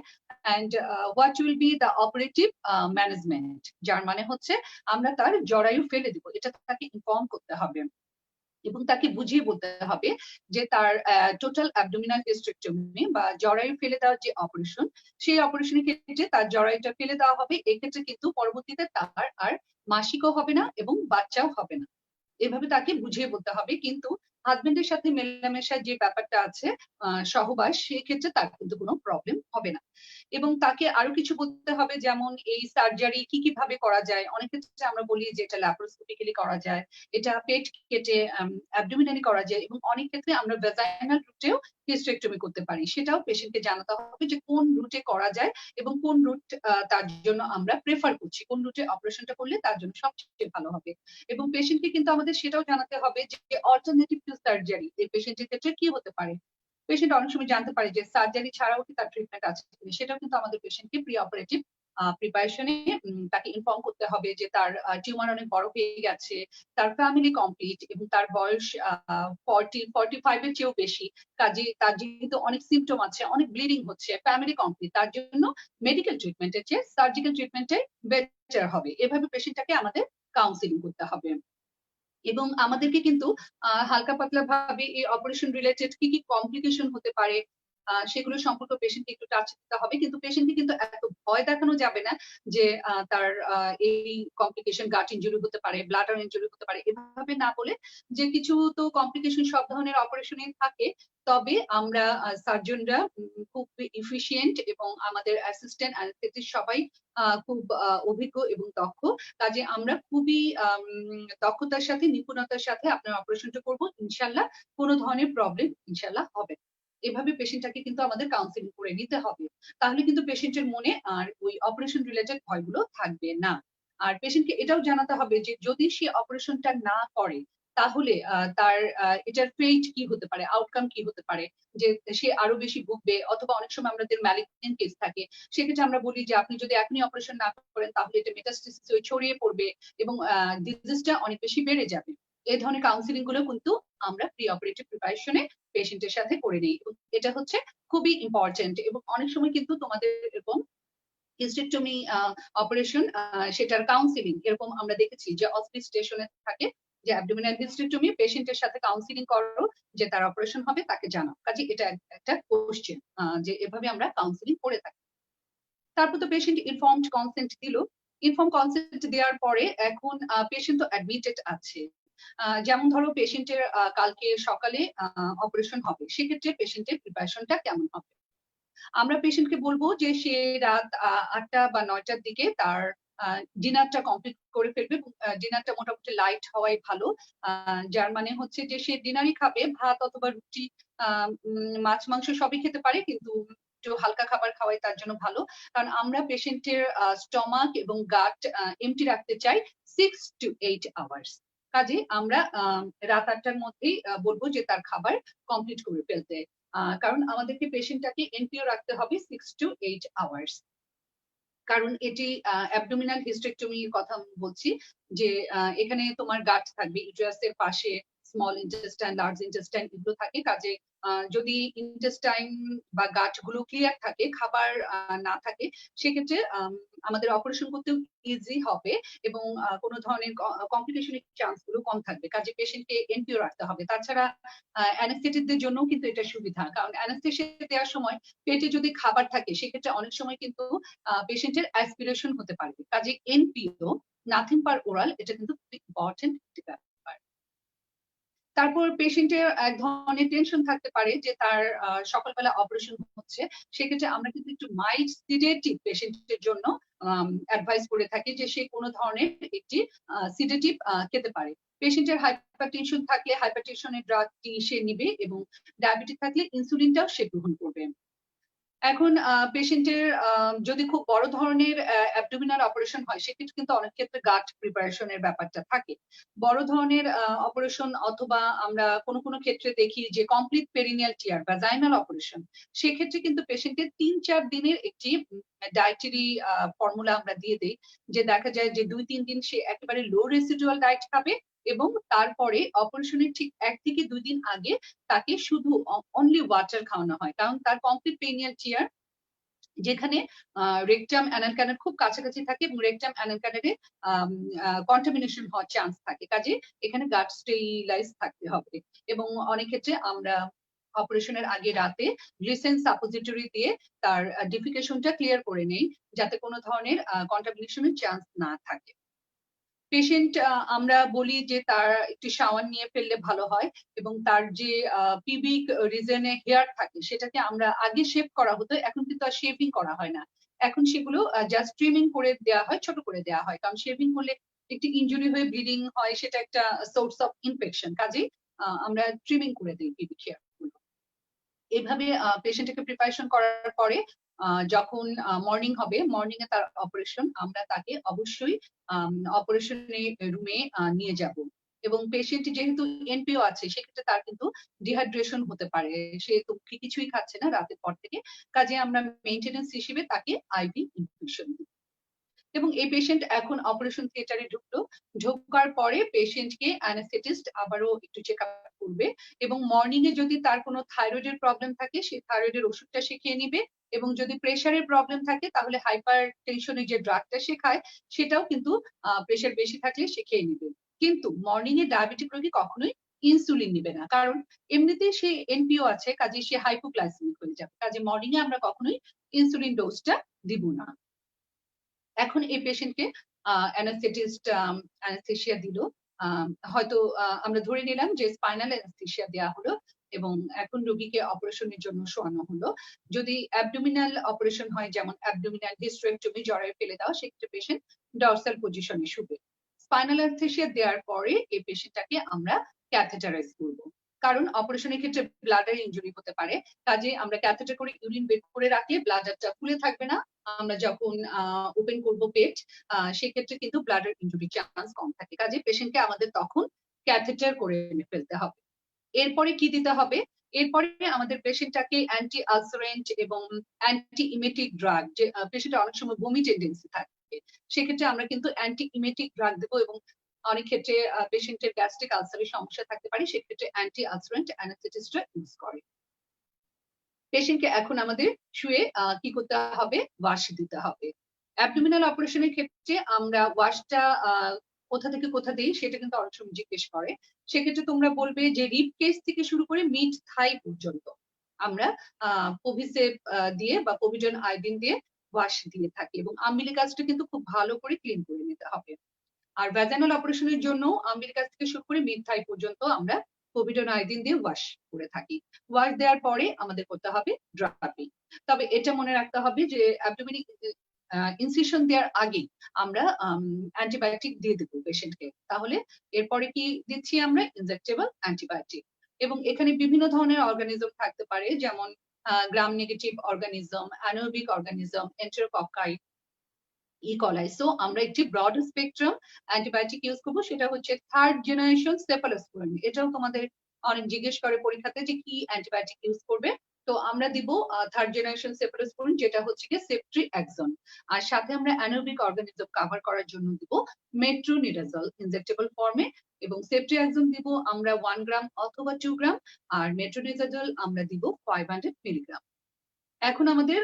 and what will be the operative management, যার মানে হচ্ছে আমরা তার জরায়ু ফেলে দিব, এটা তাকে ইনফর্ম করতে হবে। এবং তাকে বুঝিয়ে বলতে হবে যে তার টোটাল অ্যাবডোমিনাল হিস্টেরেক্টমি বা জরায়ু ফেলে দেওয়ার যে অপারেশন, সেই অপারেশনের ক্ষেত্রে তার জরায়ুটা ফেলে দেওয়া হবে। এক্ষেত্রে কিন্তু পরবর্তীতে তার আর মাসিকও হবে না এবং বাচ্চাও হবে না। এভাবে তাকে বুঝিয়ে বলতে হবে। কিন্তু হাজবেন্ডের সাথে মেলামেশার যে ব্যাপারটা আছে, সহবাস, সেক্ষেত্রে তার কিন্তু কোনো প্রবলেম হবে না। এবং তাকে আরো কিছু বলতে হবে, যেমন এই সার্জারি কি ভাবে করা যায়। অনেক ক্ষেত্রে আমরা বলি যে এটা ল্যাপারোস্কোপিক্যালি করা যায়, এটা পেট কেটে অ্যাবডোমিনালি করা যায়, এবং অনেক ক্ষেত্রে আমরা ভ্যাজাইনাল রুটেও হিস্টেরেক্টমি করতে পারি। সেটাও পেশেন্টকে জানাতে হবে যে কোন রুটে করা যায় এবং কোন রুট তার জন্য আমরা প্রেফার করছি, কোন রুটে অপারেশনটা করলে তার জন্য সবচেয়ে ভালো হবে। এবং পেশেন্টকে কিন্তু আমাদের সেটাও জানাতে হবে যে অল্টারনেটিভ টু সার্জারি এই পেশেন্টের ক্ষেত্রে কি হতে পারে। পেশেন্ট অনেক সময় জানতে পারে যে সার্জারি ছাড়াও কি তার ট্রিটমেন্ট আছে, সেটাও কিন্তু আমাদের পেশেন্টকে প্রি অপারেটিভ প্রিপারেশনে তাকে ইনফর্ম করতে হবে যে তার টিউমার অনেক বড় হয়ে গেছে, তার ফ্যামিলি কমপ্লিট এবং তার বয়স 45 এর চেয়েও বেশি। কাজে তার যেহেতু অনেক সিমটম আছে, অনেক ব্লিডিং হচ্ছে, ফ্যামিলি কমপ্লিট, তার জন্য মেডিকেল ট্রিটমেন্টের চেয়ে সার্জিক্যাল ট্রিটমেন্টে বেটার হবে। এভাবে পেশেন্টটাকে আমাদের কাউন্সিলিং করতে হবে। এবং আমাদেরকে কিন্তু হালকা পাতলা ভাবে এই অপারেশন রিলেটেড কি কমপ্লিকেশন হতে পারে সেগুলো সম্পর্কে পেশেন্টকে একটু টাচ দিতে হবে। কিন্তু পেশেন্টকে কিন্তু এত ভয় দেখানো যাবে না যে তার এই কমপ্লিকেশন, গাট ইনজুরি হতে পারে, ব্লাডার ইনজুরি হতে পারে, এভাবে না বলে যে কিছু তো কমপ্লিকেশন সব ধরনের অপারেশনে থাকে। তবে আমরা সার্জনরা খুব ইফিশিয়েন্ট এবং আমাদের অ্যাসিস্ট্যান্ট অ্যানেস্থেটিস্ট সবাই খুব অভিজ্ঞ এবং দক্ষ। কাজে আমরা খুবই দক্ষতার সাথে, নিপুণতার সাথে আপনার অপারেশনটা করব। ইনশাল্লাহ কোনো ধরনের প্রবলেম ইনশাল্লাহ হবে। এভাবে পেশেন্টটাকে কিন্তু আমাদের কাউন্সিলিং করে নিতে হবে। তাহলে কিন্তু পেশেন্টের মনে আর ওই অপারেশন রিলেটেড ভয়গুলো থাকবে না। আর পেশেন্টকে এটাও জানাতে হবে যে যদি সে অপারেশনটা না করে তাহলে তার এটার ফেট কি হতে পারে, আউটকাম কি হতে পারে, যে সে আরো বেশি ভুগবে, অথবা অনেক সময় আমাদের ম্যালিগন্যান্ট কেস থাকে। সেক্ষেত্রে আমরা বলি যে আপনি যদি এখনই অপারেশন না করেন তাহলে এটা মেটাস্টেসিস হয়ে ছড়িয়ে পড়বে এবং ডিজিজটা অনেক বেশি বেড়ে যাবে। এই ধরনের কাউন্সিলিং গুলো কিন্তু আমরা প্রি অপারেটিভ প্রিপারেশনে পেশেন্টের সাথে করে নিই। এটা হচ্ছে খুবই ইম্পর্টেন্ট। এবং অনেক সময় কিন্তু তোমাদের এরকম হিস্টেরেক্টমি অপারেশন, সেটার কাউন্সিলিং এরকম আমরা দেখেছি যে অসপিস স্টেশনে থাকে যে অ্যাবডোমিনাল হিস্টেরেক্টমি, পেশেন্টের সাথে কাউন্সিলিং করো, যে তার অপারেশন হবে তাকে জানাও। কাজে এটা একটা কোশ্চেন যে এভাবে আমরা কাউন্সিলিং করে থাকি। তারপর তো পেশেন্ট ইনফর্মড কনসেন্ট দিল। ইনফর্ম কনসেন্ট দেওয়ার পরে এখন পেশেন্ট তো অ্যাডমিটেড আছে। যেমন ধরো পেশেন্টের কালকে সকালে অপারেশন হবে, সেক্ষেত্রে পেশেন্টের প্রিপারেশনটা কেমন হবে। আমরা পেশেন্টকে বলবো যে সে রাত 8টা বা 9টার দিকে তার ডিনারটা কমপ্লিট করে ফেলবে। ডিনারটা মোটামুটি লাইট হওয়াই ভালো। যার মানে হচ্ছে যে সে ডিনারই খাবে, ভাত অথবা রুটি, মাছ মাংস সবই খেতে পারে, কিন্তু একটু হালকা খাবার খাওয়াই তার জন্য ভালো। কারণ আমরা পেশেন্টের স্টমাক এবং গাট এমটি রাখতে চাই 6 to 8 আওয়ার্স। কাজে আমরা রাত 8টার মধ্যেই বলবো যে তার খাবার কমপ্লিট করে ফেলতে। কারণ আমাদেরকে পেশেন্টটাকে এনপিও রাখতে হবে 6 to 8 আওয়ার্স। কারণ এটি অ্যাবডোমিনাল হিস্টেরেক্টমির কথা বলছি, যে এখানে তোমার গাট থাকবে ইউটেরাসের পাশে, স্মল ইন্টেস্টাইন, লার্জ ইন্টেস্টাইন এগুলো থাকে। কাজে যদি ইন্টেস্টাইন বা গাট গুলো ক্লিয়ার থাকে, খাবার না থাকে, সেক্ষেত্রে আমাদের অপারেশন করতেও ইজি হবে এবং কোনো ধরনের কমপ্লিকেশনের চান্স গুলো কম থাকবে। কাজে পেশেন্টকে এনপিও রাখতে হবে। তাছাড়া অ্যানেস্থেটিকদের জন্য কিন্তু এটা সুবিধা, কারণ অ্যানেস্থেসিয়া দেওয়ার সময় পেটে যদি খাবার থাকে সেক্ষেত্রে অনেক সময় কিন্তু পেশেন্টের অ্যাসপিরেশন হতে পারে। কাজে এনপিও, নাথিং পার ওরাল, এটা কিন্তু খুব ইম্পর্টেন্ট ব্যাপার। তারপর পেশেন্টের এক ধরনের টেনশন থাকতে পারে যে তার সকালবেলা অপারেশন হচ্ছে। সেক্ষেত্রে আমরা কিন্তু একটু মাইল্ড সিডেটিভ পেশেন্টের জন্য অ্যাডভাইস করে থাকি যে সে কোনো ধরনের একটি সিডেটিভ খেতে পারে। পেশেন্টের হাইপারটেনশন থাকলে হাইপারটেনশনের ড্রাগটি সে নিবে এবং ডায়াবেটিস থাকলে ইনসুলিনটাও সে গ্রহণ করবে। এখন পেশেন্টের যদি খুব বড় ধরনের অ্যাবডোমিনাল অপারেশন হয়, সেক্ষেত্রে কিন্তু অনেক ক্ষেত্রে গাট প্রিপারেশনের ব্যাপারটা থাকে। বড় ধরনের অপারেশন অথবা আমরা কোনো ক্ষেত্রে দেখি যে কমপ্লিট পেরিনিয়াল টিয়ার বা ভ্যাজাইনাল অপারেশন, সেক্ষেত্রে কিন্তু পেশেন্টের 3-4 দিনের একটি ডায়েটারি ফর্মুলা আমরা দিয়ে দেই, যে দেখা যায় যে 2-3 দিন সে একেবারে লো রেসিডুয়াল ডায়েট খাবে এবং তারপরে অপারেশনের ঠিক 1 থেকে 2 দিন আগে তাকে শুধু অনলি ওয়াটার খাওয়ানো হয়, কারণ তার কমপ্লিট পেরিনিয়াল টিয়ার যেখানে রেকটাম অ্যানাল ক্যানাল খুব কাছাকাছি থাকে এবং রেকটাম অ্যানাল ক্যানালে কন্টামিনেশন হওয়ার চান্স থাকে, কাজে এখানে গাট স্টেরিলাইজ থাকতে হবে। এবং অনেক ক্ষেত্রে আমরা অপারেশনের আগে রাতে গ্লিসেন সাপোজিটরি দিয়ে তার ডিফিকেশনটা ক্লিয়ার করে নেই, যাতে কোনো ধরনের কন্টামিনেশনের চান্স না থাকে। পেশেন্ট আমরা বলি যে তার একটু শাওয়ার নিয়ে ফেললে ভালো হয়, এবং তার যে পিবিক রিজনে হেয়ার থাকে সেটাকে আমরা আগে শেভ করা হতো, এখন কিন্তু আর শেভিং করা হয় না। এখন সেগুলো জাস্ট ট্রিমিং করে দেওয়া হয়, ছোট করে দেওয়া হয়, কারণ শেভিং করলে একটি ইনজুরি হয়ে ব্লিডিং হয়, সেটা একটা সোর্স অফ ইনফেকশন, কাজেই আমরা ট্রিমিং করে দিই পিবিক হেয়ার গুলো। এভাবে পেশেন্টকে প্রিপারেশন করার পরে যখন মর্নিং হবে, মর্নিং এ তার অপারেশন, আমরা তাকে অবশ্যই অপারেশন রুমে নিয়ে যাব। এবং পেশেন্ট যেহেতু এনপিও আছে, সেক্ষেত্রে তার কিন্তু ডিহাইড্রেশন হতে পারে, সে তো কিছুই খাচ্ছে না রাতের পর থেকে, কাজে আমরা মেইনটেনেন্স হিসেবে তাকে আইভি ইনফিউশন দিই। এবং এই পেশেন্ট এখন অপারেশন থিয়েটারে ঢুকলো, ঢোকার পরে পেশেন্টকে অ্যানেস্থেটিস্ট আবারও একটু চেক আপ করবে, এবং মর্নিং এ যদি তার কোনো থাইরয়েডের প্রবলেম থাকে সেই থাইরয়েডের ওষুধটা সে খেয়ে নিবে, এবং যদি প্রেশারের প্রবলেম থাকে তাহলে হাইপার টেনশনের যে ড্রাগটা সে খায় সেটাও কিন্তু প্রেশার বেশি থাকলে সে খেয়ে নিবে। কিন্তু মর্নিং এ ডায়াবেটিক রোগী কখনোই ইনসুলিন নিবে না, কারণ এমনিতেই সে এনপিও আছে, কাজে সে হাইপোগ্লাইসেমিক হয়ে যাবে, কাজে মর্নিং এ আমরা কখনোই ইনসুলিন ডোজটা দিব না। এখন এই পেশেন্টকে অ্যানাস্থেটিস্ট অ্যানাস্থেসিয়া দিল, হয়তো আমরা ধরে নিলাম যে স্পাইনাল অ্যানাস্থেসিয়া দেওয়া হলো, এবং এখন রোগীকে অপারেশনের জন্য শোয়ানো হলো। যদি অ্যাবডোমিনাল অপারেশন হয়, যেমন অ্যাবডোমিনাল হিস্টেরেক্টমি, জরায়ু ফেলে দেওয়া, সেক্ষেত্রে পেশেন্ট ডর্সাল পজিশনে শুবে। স্পাইনাল অ্যানাস্থেসিয়া দেওয়ার পরে এই পেশেন্টটাকে আমরা ক্যাথেটারাইজ করব, কারণ অপারেশনের ক্ষেত্রে ব্লাডার ইনজুরি হতে পারে, কাজে আমরা ক্যাথেটার করে ইউরিন বের করে রাখলে ব্লাডারটা ফুলে থাকবে না। আমরা যখন ওপেন করব পেট, সেক্ষেত্রে কিন্তু ব্লাডার ইনজুরি চান্স কম থাকে, কাজে পেশেন্টকে আমাদের তখন ক্যাথেটার করে ফেলতে হবে। এরপরে কি দিতে হবে? এরপরে আমাদের পেশেন্টটাকে অ্যান্টি আলসারেন্ট এবং অ্যান্টি ইমেটিক ড্রাগ, যে পেশেন্টের অনেক সময় বমি টেন্ডেন্সি থাকে, সেক্ষেত্রে আমরা কিন্তু অ্যান্টি ইমেটিক ড্রাগ দেবো, এবং অনেক ক্ষেত্রে পেশেন্টের গ্যাস্ট্রিক আলসারের সমস্যা থাকতে পারে, সেক্ষেত্রে অ্যান্টি আলসারেন্ট অ্যানাস্থেটিস্টরা ইউজ করে। পেশেন্টকে এখন আমাদের শুয়ে কি করতে হবে? ওয়াশ দিতে হবে। অ্যাবডোমিনাল অপারেশনের ক্ষেত্রে আমরা ওয়াশটা কোথা থেকে কোথা দিই সেটা কিন্তু অনেক সময় জিজ্ঞেস করে। সেক্ষেত্রে তোমরা বলবে যে রিব কেস থেকে শুরু করে মিড থাই পর্যন্ত আমরা পভিসেপ দিয়ে বা পভিডন আয়োডিন দিয়ে ওয়াশ দিয়ে থাকি, এবং আম্বিলিকাসটা কিন্তু খুব ভালো করে ক্লিন করে নিতে হবে। আর ভ্যাজাইনাল অপারেশনের জন্য আম্বিলিকাস থেকে শুরু করে মিড থাই পর্যন্ত আমরা পভিডন আয়োডিন দিয়ে ওয়াশ করে থাকি। ওয়াশ দেওয়ার পরে আমাদের করতে হবে ড্রাপিং। তবে এটা মনে রাখতে হবে যে অ্যাবডোমিনিক ইনসিশন দেওয়ার আগে আমরা অ্যান্টিবায়োটিক দিয়ে দেবো পেশেন্টকে, তাহলে এরপরে কি দিচ্ছি আমরা? Injectable antibiotic. এবং এখানে বিভিন্ন ধরনের অর্গানিজম থাকতে পারে, যেমন gram negative organism, anaerobic organism, enterococci, E coli. So আমরা একটি ব্রড স্পেকট্রাম অ্যান্টিবায়োটিক ইউজ করবো, সেটা হচ্ছে থার্ড জেনারেশন সেফালোস্পোরিন। এটাও তোমাদের অনেক জিজ্ঞেস করে পরীক্ষাতে যে কি অ্যান্টিবায়োটিক ইউজ করবে, তো আমরা দিব থার্ড জেনারেশন সেফালোস্পোরিন, যেটা হচ্ছে কি সেফট্রিএক্সন। আর সাথে আমরা অ্যানোবিক অর্গানিজম কভার করার জন্য দিব মেট্রোনিডাজল ইনজেক্টেবল ফর্মে, এবং সেফট্রিএক্সন দিব আমরা 1 গ্রাম অথবা 2 গ্রাম, আর মেট্রোনিডাজল আমরা দিব 500 মিলিগ্রাম। এখন আমাদের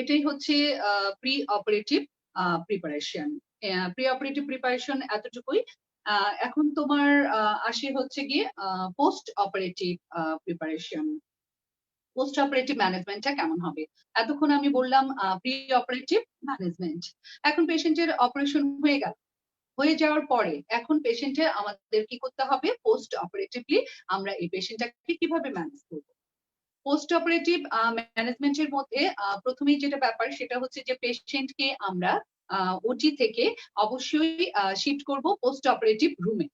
এটাই হচ্ছে pre operative preparation. Pre operative preparation এতটুকুই। এখন তোমার আসি হচ্ছে গিয়ে post operative preparation. Post operative ম্যানেজমেন্টটা কেমন হবে? এতক্ষণ আমি বললাম প্রি অপারেটিভ ম্যানেজমেন্ট। এখন পেশেন্টের অপারেশন হয়ে গেল, হয়ে যাওয়ার পরে এখন পেশেন্টের আমাদের কি করতে হবে? পোস্ট অপারেটিভলি আমরা এই পেশেন্টটাকে কিভাবে ম্যানেজ করব? পোস্ট অপারেটিভ ম্যানেজমেন্টের মধ্যে প্রথমেই যেটা ব্যাপার সেটা হচ্ছে যে পেশেন্টকে আমরা ওটি থেকে অবশ্যই শিফট করব পোস্ট অপারেটিভ রুমে।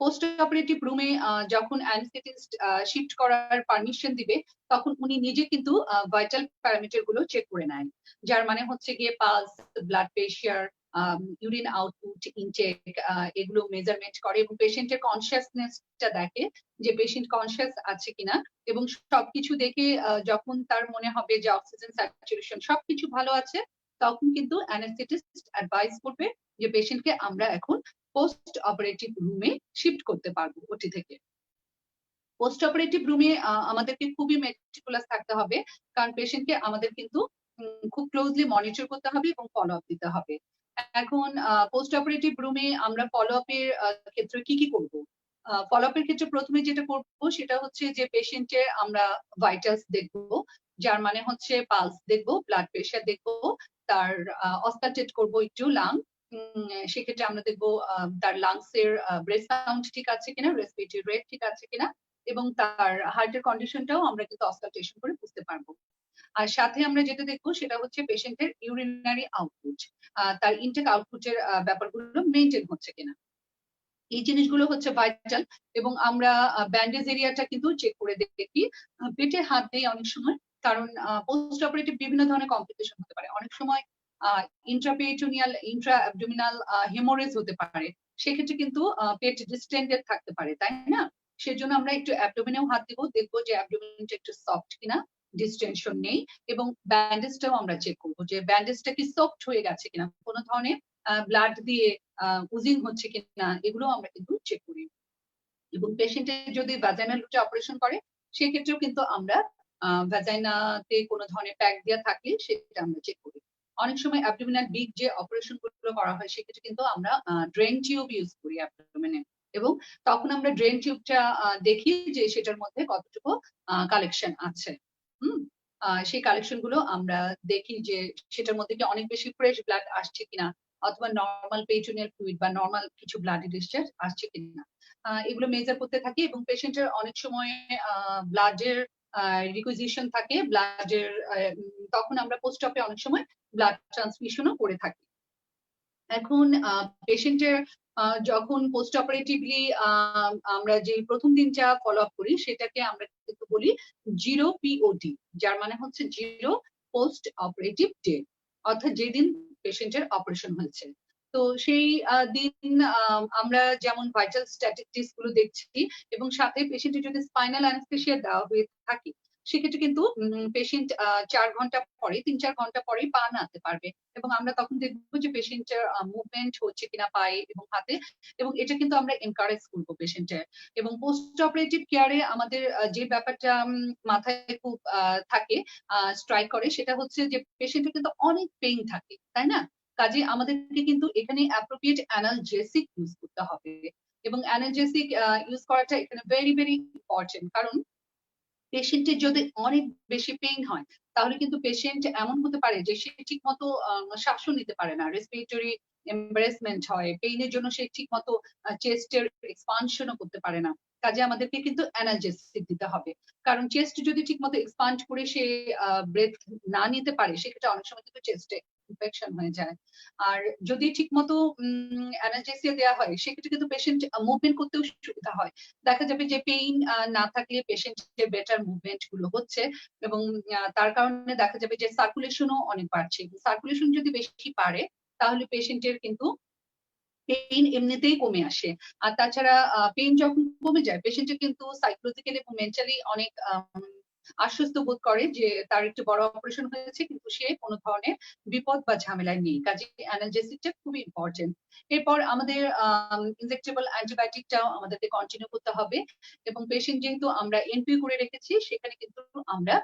পোস্ট অপারেটিভ রুমে যখন অ্যানেস্থেটিস্ট শিফট করার পারমিশন দিবে, তখন উনি নিজে কিন্তু ভাইটাল প্যারামিটার গুলো চেক করে নেন, যার মানে হচ্ছে গিয়ে pulse, blood pressure, urine output, intake, এগুলো মেজারমেন্ট করে, এবং পেশেন্টের কনসিয়াসনেসটা দেখে যে পেশেন্ট কনসিয়াস আছে কিনা, এবং সবকিছু দেখে যখন তার মনে হবে যে অক্সিজেন স্যাচুরেশন সবকিছু ভালো আছে, তখন কিন্তু অ্যানেস্থেটিস্ট অ্যাডভাইস করবে যে পেশেন্টকে আমরা এখন পোস্ট অপারেটিভ রুমে শিফট করতে পারবো ওটি থেকে। পোস্ট অপারেটিভ রুমে আমাদেরকে খুবই মেটিকুলাস থাকতে হবে, কারণ পেশেন্টকে আমাদের কিন্তু খুব ক্লোজলি মনিটর করতে হবে এবং ফলো আপ দিতে হবে। এখন পোস্ট অপারেটিভ রুমে আমরা ফলো আপের ক্ষেত্রে কি করব? ফলো আপের ক্ষেত্রে প্রথমে যেটা করব সেটা হচ্ছে যে পেশেন্টের আমরা ভাইটালস দেখব, যার মানে হচ্ছে পালস দেখব, ব্লাড প্রেশার দেখব, তার অস্কালটেট করব একটু লাং। সেক্ষেত্রে আমরা দেখবো তার লাংস এর ব্রেথ সাউন্ড ঠিক আছে কিনা, রেসপিরেটরি রেট ঠিক আছে কিনা, এবং তার হার্টের কন্ডিশনটাও আমরা কিন্তু অস্কালটেশন করে বুঝতে পারবো। আর সাথে আমরা যেটা দেখবো সেটা হচ্ছে পেশেন্টের ইউরিনারি আউটপুট, তার ইনটেক আউটপুটের ব্যাপারগুলো মেনটেন হচ্ছে কিনা। এই জিনিসগুলো হচ্ছে ভাইটাল। এবং আমরা ব্যান্ডেজ এরিয়াটা কিন্তু চেক করে দেখি, পেটে হাত দেই অনেক সময়, কারণ পোস্ট অপারেটিভ বিভিন্ন ধরনের কমপ্লিকেশন হতে পারে। অনেক সময় ইন্ট্রাপেরিটোনিয়াল ইন্ট্রা অ্যাবডোমিনাল হেমোরেজ হতে পারে, সেক্ষেত্রে কিন্তু পেট ডিস্টেন্ডেড থাকতে পারে, তাই না? সেজন্য আমরা একটু অ্যাবডোমিনেও হাত দিব, দেখবো যে অ্যাবডোমিনটা একটু সফট কিনা, ডিস্টেনশন নেই। এবং ব্যান্ডেজটাও আমরা চেক করবো যে ব্যান্ডেজটা কি সফট হয়ে গেছে কিনা, কোনো ধরনের ব্লাড দিয়ে উজিং হচ্ছে কিনা, এগুলো আমরা কিন্তু চেক করি। এবং পেশেন্টের যদি ভ্যাজাইনাল রুটে অপারেশন করে সেক্ষেত্রেও কিন্তু আমরা ভ্যাজাইনাতে কোনো ধরনের প্যাক দেওয়া থাকলে সেটা আমরা চেক করি। অনেক সময় অ্যাবডোমিনাল বিগ যে অপারেশন গুলো করা হয় সেক্ষেত্রে কিন্তু আমরা ড্রেন টিউব ইউজ করি অ্যাবডোমিনে, এবং তখন আমরা ড্রেন টিউবটা দেখি যে সেটার মধ্যে কতটুকু কালেকশন আছে। সেই কালেকশন গুলো আমরা দেখি যে সেটার মধ্যে কি অনেক বেশি ফ্রেশ ব্লাড আসছে কিনা, অথবা নর্মাল পেরিটোনিয়াল ফ্লুইড বা নর্মাল কিছু ব্লাড ডিসচার্জ আসছে কিনা, এগুলো মেজার করতে থাকি। এবং পেশেন্টের অনেক সময় ব্লাডের রিকুইজিশন থাকে, ব্লাডের তখন আমরা পোস্ট অপে অনেক সময় ব্লাড ট্রান্সমিশনও করে থাকি। এখন পেশেন্টের যখন পোস্ট অপারেটিভলি আমরা যে প্রথম দিন যা ফলো আপ করি সেটাকে আমরা কিন্তু বলি জিরো পিওটি, যার মানে হচ্ছে জিরো পোস্ট অপারেটিভ ডে, অর্থাৎ যেদিন পেশেন্টের অপারেশন হয়েছে। তো সেই দিন আমরা যেমন ভাইটাল স্ট্যাটিস্টিক্স গুলো দেখছি, এবং সাথে পেশেন্টের যদি স্পাইনাল অ্যানেস্থেসিয়া দেওয়া হয়ে থাকে সেক্ষেত্রে কিন্তু পেশেন্ট 4 ঘন্টা পরে 3-4 ঘন্টা পরেই পা নাড়তে পারবে, এবং আমরা তখন দেখবো যে পেশেন্টের মুভমেন্ট হচ্ছে কিনা পায়ে এবং হাতে, এবং এটা কিন্তু আমরা এনকারেজ করবো পেশেন্টের। এবং পোস্ট অপারেটিভ কেয়ারে আমাদের যে ব্যাপারটা মাথায় খুব থাকে, স্ট্রাইক করে, সেটা হচ্ছে যে পেশেন্টের কিন্তু অনেক পেইন থাকে, তাই না? কাজে আমাদেরকে কিন্তু এখানে অ্যাপ্রোপ্রিয়েট অ্যানালজেসিক ইউজ করতে হবে, এবং অ্যানালজেসিক ইউজ করাটা এখানে ভেরি ভেরি ইম্পর্টেন্ট। কারণ পেশেন্টের যদি অনেক বেশি পেইন হয় তাহলে কিন্তু পেশেন্ট এমন হতে পারে যে সে ঠিক মতো শ্বাসও নিতে পারে না, রেসপিরেটরি এম্বারেসমেন্ট হয়, পেইনের জন্য সে ঠিক মতো চেস্টের এক্সপানশনও করতে পারে না। কাজে আমাদেরকে কিন্তু অ্যানালজেসিক দিতে হবে, কারণ চেস্ট যদি ঠিক মতো এক্সপান্ড করে সে ব্রেথ না নিতে পারে সেক্ষেত্রে অনেক সময় কিন্তু চেস্টে ইনফেকশন হয়ে যায়। আর যদি ঠিক মতো অ্যানালজেসিয়া দেওয়া হয় সেক্ষেত্রে কিন্তু পেশেন্ট মুভমেন্ট করতেও সুবিধা হয়। দেখা যাবে যে পেইন না থাকলে পেশেন্টের বেটার মুভমেন্ট গুলো হচ্ছে, এবং তার কারণে দেখা যাবে যে সার্কুলেশনও অনেক বাড়ছে। সার্কুলেশন যদি বেশি বাড়ে তাহলে পেশেন্টের কিন্তু পেইন এমনিতেই কমে আসে। আর তাছাড়া পেইন যখন কমে যায় পেশেন্টের কিন্তু সাইকোলজিক্যালি এবং মেন্টালি অনেক আশ্বস্ত বোধ করে যে তার একটু বড় অপারেশন হয়েছে কিন্তু সে কোনো ধরনের বিপদ বা ঝামেলায় নেই। কাজে অ্যানালজেসিকটা খুবই ইম্পর্টেন্ট। এরপর আমাদের ইনজেক্টেবল অ্যান্টিবায়োটিকটাও আমাদেরকে কন্টিনিউ করতে হবে, এবং পেশেন্ট যেহেতু আমরা এনপি করে রেখেছি সেখানে কিন্তু আমরা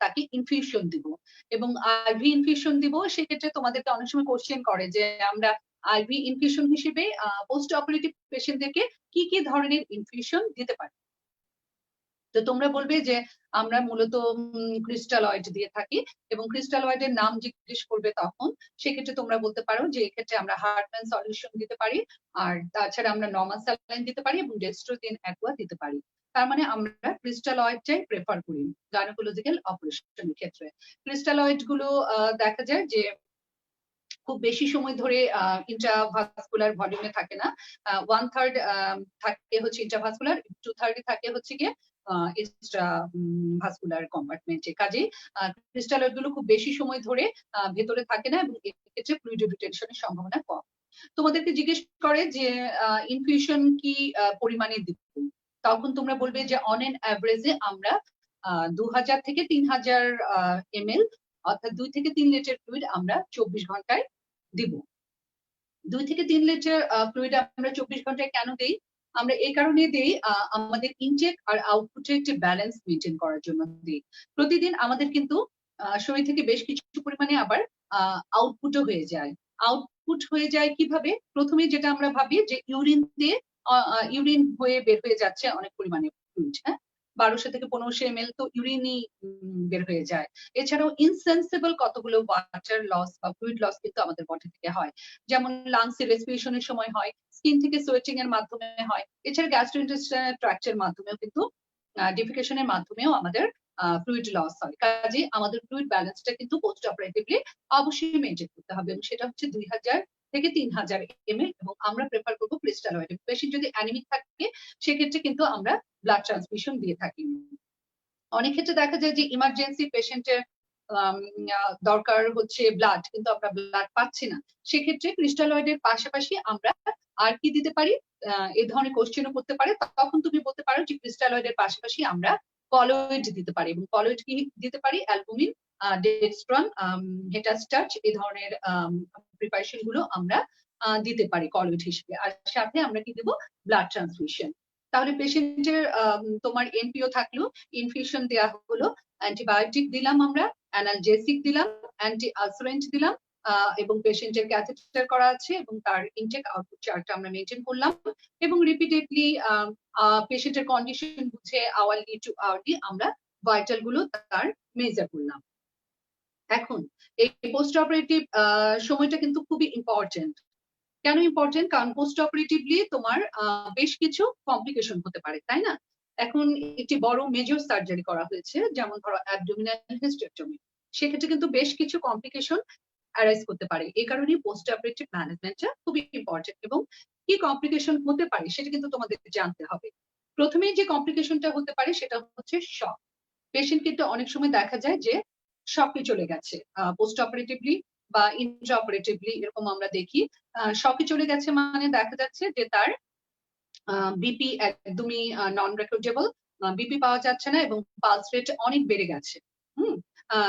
তাকে ইনফিউশন দিব, এবং আইভি ইনফিউশন দিব। সেক্ষেত্রে তোমাদেরকে অনেক সময় কোশ্চেন করে যে আমরা আইভি ইনফিউশন হিসেবে পোস্ট অপারেটিভ পেশেন্টদেরকে কি কি ধরনের ইনফিউশন দিতে পারি। তো তোমরা বলবে যে আমরা মূলত ক্রিস্টালয়েড দিয়ে থাকি, এবং ক্রিস্টালয়েডের নাম জিজ্ঞেস করবে তখন সেক্ষেত্রে তোমরা বলতে পারো যে এক্ষেত্রে আমরা হার্টম্যান সলিউশন দিতে পারি, আর তাছাড়া আমরা নর্মাল স্যালাইন দিতে পারি এবং ডেক্সট্রোজিন অ্যাকুয়া দিতে পারি। তার মানে আমরা ক্রিস্টালয়েডটাই প্রেফার করি গাইনোকোলজিক্যাল অপারেশনের ক্ষেত্রে। ক্রিস্টালয়েড গুলো দেখা যায় যে খুব বেশি সময় ধরে ইন্ট্রাভাস্কুলার ভলিউমে থাকে না, 1/3 থাকে হচ্ছে ইন্ট্রাভাস্কুলার, 2/3 থাকে হচ্ছে গিয়ে এক্সট্রা ভাস্কুলার কম্পার্টমেন্টে। কাজে ক্রিস্টালয়েড গুলো খুব বেশি সময় ধরে ভেতরে থাকে না, এবং এক্ষেত্রে ফ্লুইড রিটেনশনের সম্ভাবনা কম। তোমাদেরকে জিজ্ঞেস করে যে ইনফিউশন কি পরিমাণে দিব, তখন তোমরা বলবে যে অন এন অ্যাভারেজে আমরা 2000 থেকে 3000 ml, অর্থাৎ 2 থেকে 3 লিটার ফ্লুইড আমরা 24 ঘন্টায় দিব। 2 থেকে 3 লিটার ফ্লুইড আমরা 24 ঘন্টায় কেন দেই? আমরা এই কারণে দেই আমাদের ইনটেক আর আউটপুটের একটি ব্যালেন্স মেনটেন করার জন্য দিই। প্রতিদিন আমাদের কিন্তু শরীর থেকে বেশ কিছু পরিমাণে আবার আউটপুটও হয়ে যায়। আউটপুট হয়ে যায় কিভাবে? প্রথমে যেটা আমরা ভাবি যে ইউরিন দিয়ে ইউরিন হয়ে বের হয়ে যাচ্ছে অনেক পরিমাণে ফ্লুইড, হ্যাঁ? 1200 থেকে 1500 ml তো ইউরিনই বের হয়ে যায়। এছাড়াও ইনসেন্সিবল কতগুলো ওয়াটার লস বা ফ্লুইড লস কিন্তু আমাদের বডি থেকে হয়। যেমন লাংসে রেসপিরেশন এর সময় হয়, স্কিন থেকে সোয়েটিং এর মাধ্যমে হয়। এছাড়া গ্যাস্ট্রোইন্টেস্টাইনাল ট্র্যাক্ট এর মাধ্যমেও কিন্তু ডিফিকেশন এর মাধ্যমেও আমাদের ফ্লুইড লস হয়। কাজেই আমাদের ফ্লুইড ব্যালেন্সটা কিন্তু পোস্ট অপারেটিভলি অবশ্যই মেনটেন করতে হবে এবং সেটা হচ্ছে 2000 থেকে 3000 ml এবং আমরা প্রেফার করব ক্রিস্টালয়েড। পেশেন্ট যদি অ্যানিমিক থাকে সেক্ষেত্রে কিন্তু আমরা ব্লাড ট্রান্সফিউশন দিয়ে থাকি। অনেক ক্ষেত্রে দেখা যায় যে ইমার্জেন্সি পেশেন্টের দরকার হচ্ছে ব্লাড, কিন্তু আমরা ব্লাড পাচ্ছি না। সেক্ষেত্রে ক্রিস্টালয়েডের পাশাপাশি আমরা আর কি দিতে পারি? এই ধরনের কোশ্চেনও করতে পারে। তখন তুমি বলতে পারো যে ক্রিস্টালয়েডের পাশাপাশি আমরা কলয়েড দিতে পারি এবং কলয়েড কি দিতে পারি? অ্যালবুমিন, ডেক্সট্রন, হেটাস্টার্চ এই ধরনের প্রিপারেশন গুলো আমরা দিতে পারি কলয়েড হিসেবে। আর সাথে আমরা কি দেবো? Blood transfusion. তাহলে পেশেন্টের তোমার এনপিও থাকলো, ইনফিউশন দেওয়া হলো, অ্যান্টিবায়োটিক দিলাম, আমরা অ্যানালজেসিক দিলাম, অ্যান্টি আলসারেন্ট দিলাম এবং পেশেন্টের ক্যাথেটার করা আছে এবং তার ইনটেক আউটপুট চার্টটা আমরা মেনটেন করলাম এবং রিপিটেডলি পেশেন্টের কন্ডিশন বুঝে আওয়ারলি টু আওয়ারলি আমরা ভাইটাল গুলো তার মেজার করলাম। এখন এই পোস্ট অপারেটিভ সময়টা কিন্তু খুবই ইম্পর্টেন্ট। কেন ইম্পর্টেন্ট? কারণ পোস্ট অপারেটিভলি তোমার বেশ কিছু কমপ্লিকেশন হতে পারে, তাই না? এখন একটি বড় মেজর সার্জারি করা হয়েছে, যেমন ধরো অ্যাবডোমিনাল হিস্টেক্টমি, সেক্ষেত্রে কিন্তু বেশ কিছু কমপ্লিকেশন অ্যারাইজ করতে পারে। এই কারণে পোস্ট অপারেটিভ ম্যানেজমেন্টটা খুবই ইম্পর্টেন্ট এবং কি কমপ্লিকেশন হতে পারে সেটা কিন্তু তোমাদের জানতে হবে। প্রথমেই যে কমপ্লিকেশনটা হতে পারে সেটা হচ্ছে শক। পেশেন্ট কিন্তু অনেক সময় দেখা যায় যে শকে চলে গেছে পোস্ট অপারেটিভলি বা ইন্ট্রা অপারেটিভলি, এরকম আমরা দেখি। শকে চলে গেছে মানে দেখা যাচ্ছে যে তার বিপি একদমই নন রেকর্ডেবল, বিপি পাওয়া যাচ্ছে না এবং পালস রেট অনেক বেড়ে গেছে।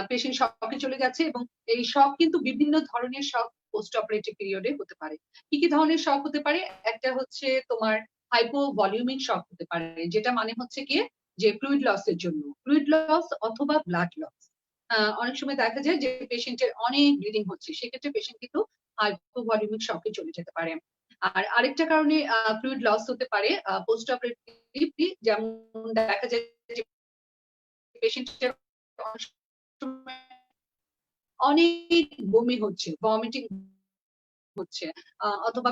পেশেন্ট শকে চলে গেছে এবং এই শক কিন্তু বিভিন্ন ধরনের শক পোস্ট অপারেটিভ পিরিয়ডে হতে পারে। কি কি ধরনের শক হতে পারে? একটা হচ্ছে তোমার হাইপোভলিউমিক শক হতে পারে, যেটা মানে হচ্ছে গিয়ে যে ফ্লুইড লসের জন্য, ফ্লুইড লস অথবা ব্লাড লস। অনেক সময় দেখা যায় যে পেশেন্টের অনেক ব্লিডিং হচ্ছে, সেক্ষেত্রে পেশেন্ট কিন্তু হাইপোভলিউমিক শকে চলে যেতে পারে। আর আরেকটা কারণে ফ্লুইড লস হতে পারে পোস্ট অপারেটিভলি, যেমন দেখা যায় যে পেশেন্টের অনেক বমি হচ্ছে, ভমিটিং হচ্ছে অথবা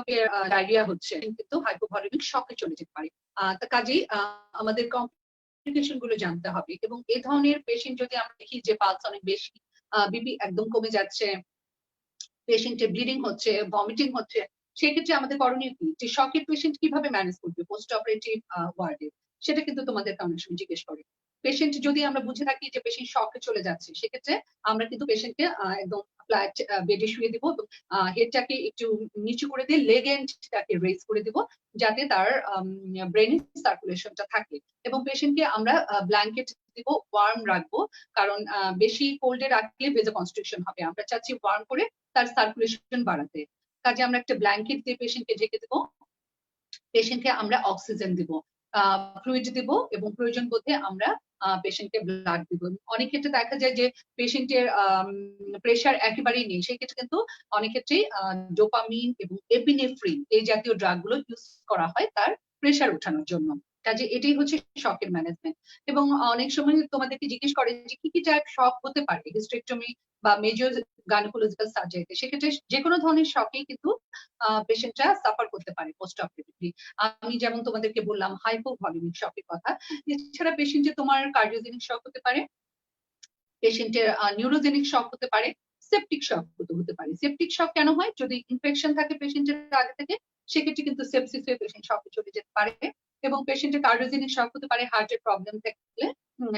ডায়রিয়া হচ্ছে, কিন্তু হাইপোভলিউমিক শকে চলে যেতে পারে। কাজেই আমাদের কমপ্লিকেশন গুলো জানতে হবে এবং এই ধরনের পেশেন্ট যদি আমরা দেখি যে পালস অনেক বেশি, বিপি একদম কমে যাচ্ছে, পেশেন্টের ব্লিডিং হচ্ছে, ভমিটিং হচ্ছে, সেক্ষেত্রে আমাদের করণীয় কি? যে শকের পেশেন্ট কিভাবে ম্যানেজ করবে পোস্ট অপারেটিভ ওয়ার্ডে, সেটা কিন্তু তোমাদেরকে অনেক সময় জিজ্ঞেস করে। পেশেন্ট যদি আমরা বুঝে থাকি যে পেশেন্ট শকে চলে যাচ্ছে, সেক্ষেত্রে আমরা কিন্তু পেশেন্টকে একদম ফ্ল্যাট বেডে শুয়ে দিব এবং হেডটাকে একটু নিচু করে দিয়ে লেগ এন্ডটাকে রেজ করে দিব, যাতে তার ব্রেনের সার্কুলেশনটা থাকে এবং পেশেন্টকে আমরা ব্ল্যাঙ্কেট দিব, ওয়ার্ম রাখবো, কারণ বেশি কোল্ডে রাখলে ভেজো কনস্ট্রিকশন হবে। আমরা চাচ্ছি ওয়ার্ম করে তার সার্কুলেশন বাড়াতে। কাজে আমরা একটা ব্ল্যাঙ্কেট দিয়ে পেশেন্টকে ঢেকে দেবো, পেশেন্টকে আমরা অক্সিজেন দিব, ফ্লুইড দিব এবং প্রয়োজন বোধে আমরা পেশেন্টকে ব্লাড দিব। অনেক ক্ষেত্রে দেখা যায় যে পেশেন্টের প্রেশার একেবারেই নেই, সেই ক্ষেত্রে কিন্তু অনেক ক্ষেত্রেই ডোপামিন এবং এপিনেফ্রিন এই জাতীয় ড্রাগ গুলো ইউজ করা হয় তার প্রেশার ওঠানোর জন্য। কাজে এটাই হচ্ছে শকের ম্যানেজমেন্ট। এবং অনেক সময় তোমাদেরকে জিজ্ঞেস করে যে কি কি টাইপ শক হতে পারে হিস্টেক্টমি বা মেজর গাইনোকোলজিক্যাল সার্জারিতে। সেক্ষেত্রে যে কোনো ধরনের শকেই কিন্তু পেশেন্টরা সাফার করতে পারে পোস্ট অপারেটিভলি। আমি যেমন তোমাদেরকে বললাম হাইপোভলিউমিক শকের কথা। এছাড়া পেশেন্টের তোমার কার্ডিওজেনিক শক হতে পারে, পেশেন্টের নিউরোজেনিক শক হতে পারে, সেপটিক শক হতে পারে। সেপটিক শক কেন হয়? যদি ইনফেকশন থাকে পেশেন্টের আগে থেকে, সেক্ষেত্রে কিন্তু সেপসিস হয়ে পেশেন্ট শকে চলে যেতে পারে। এবং পেশেন্টের কার্ডিওজেনিক শক হতে পারে হার্টের প্রবলেম থাকলে,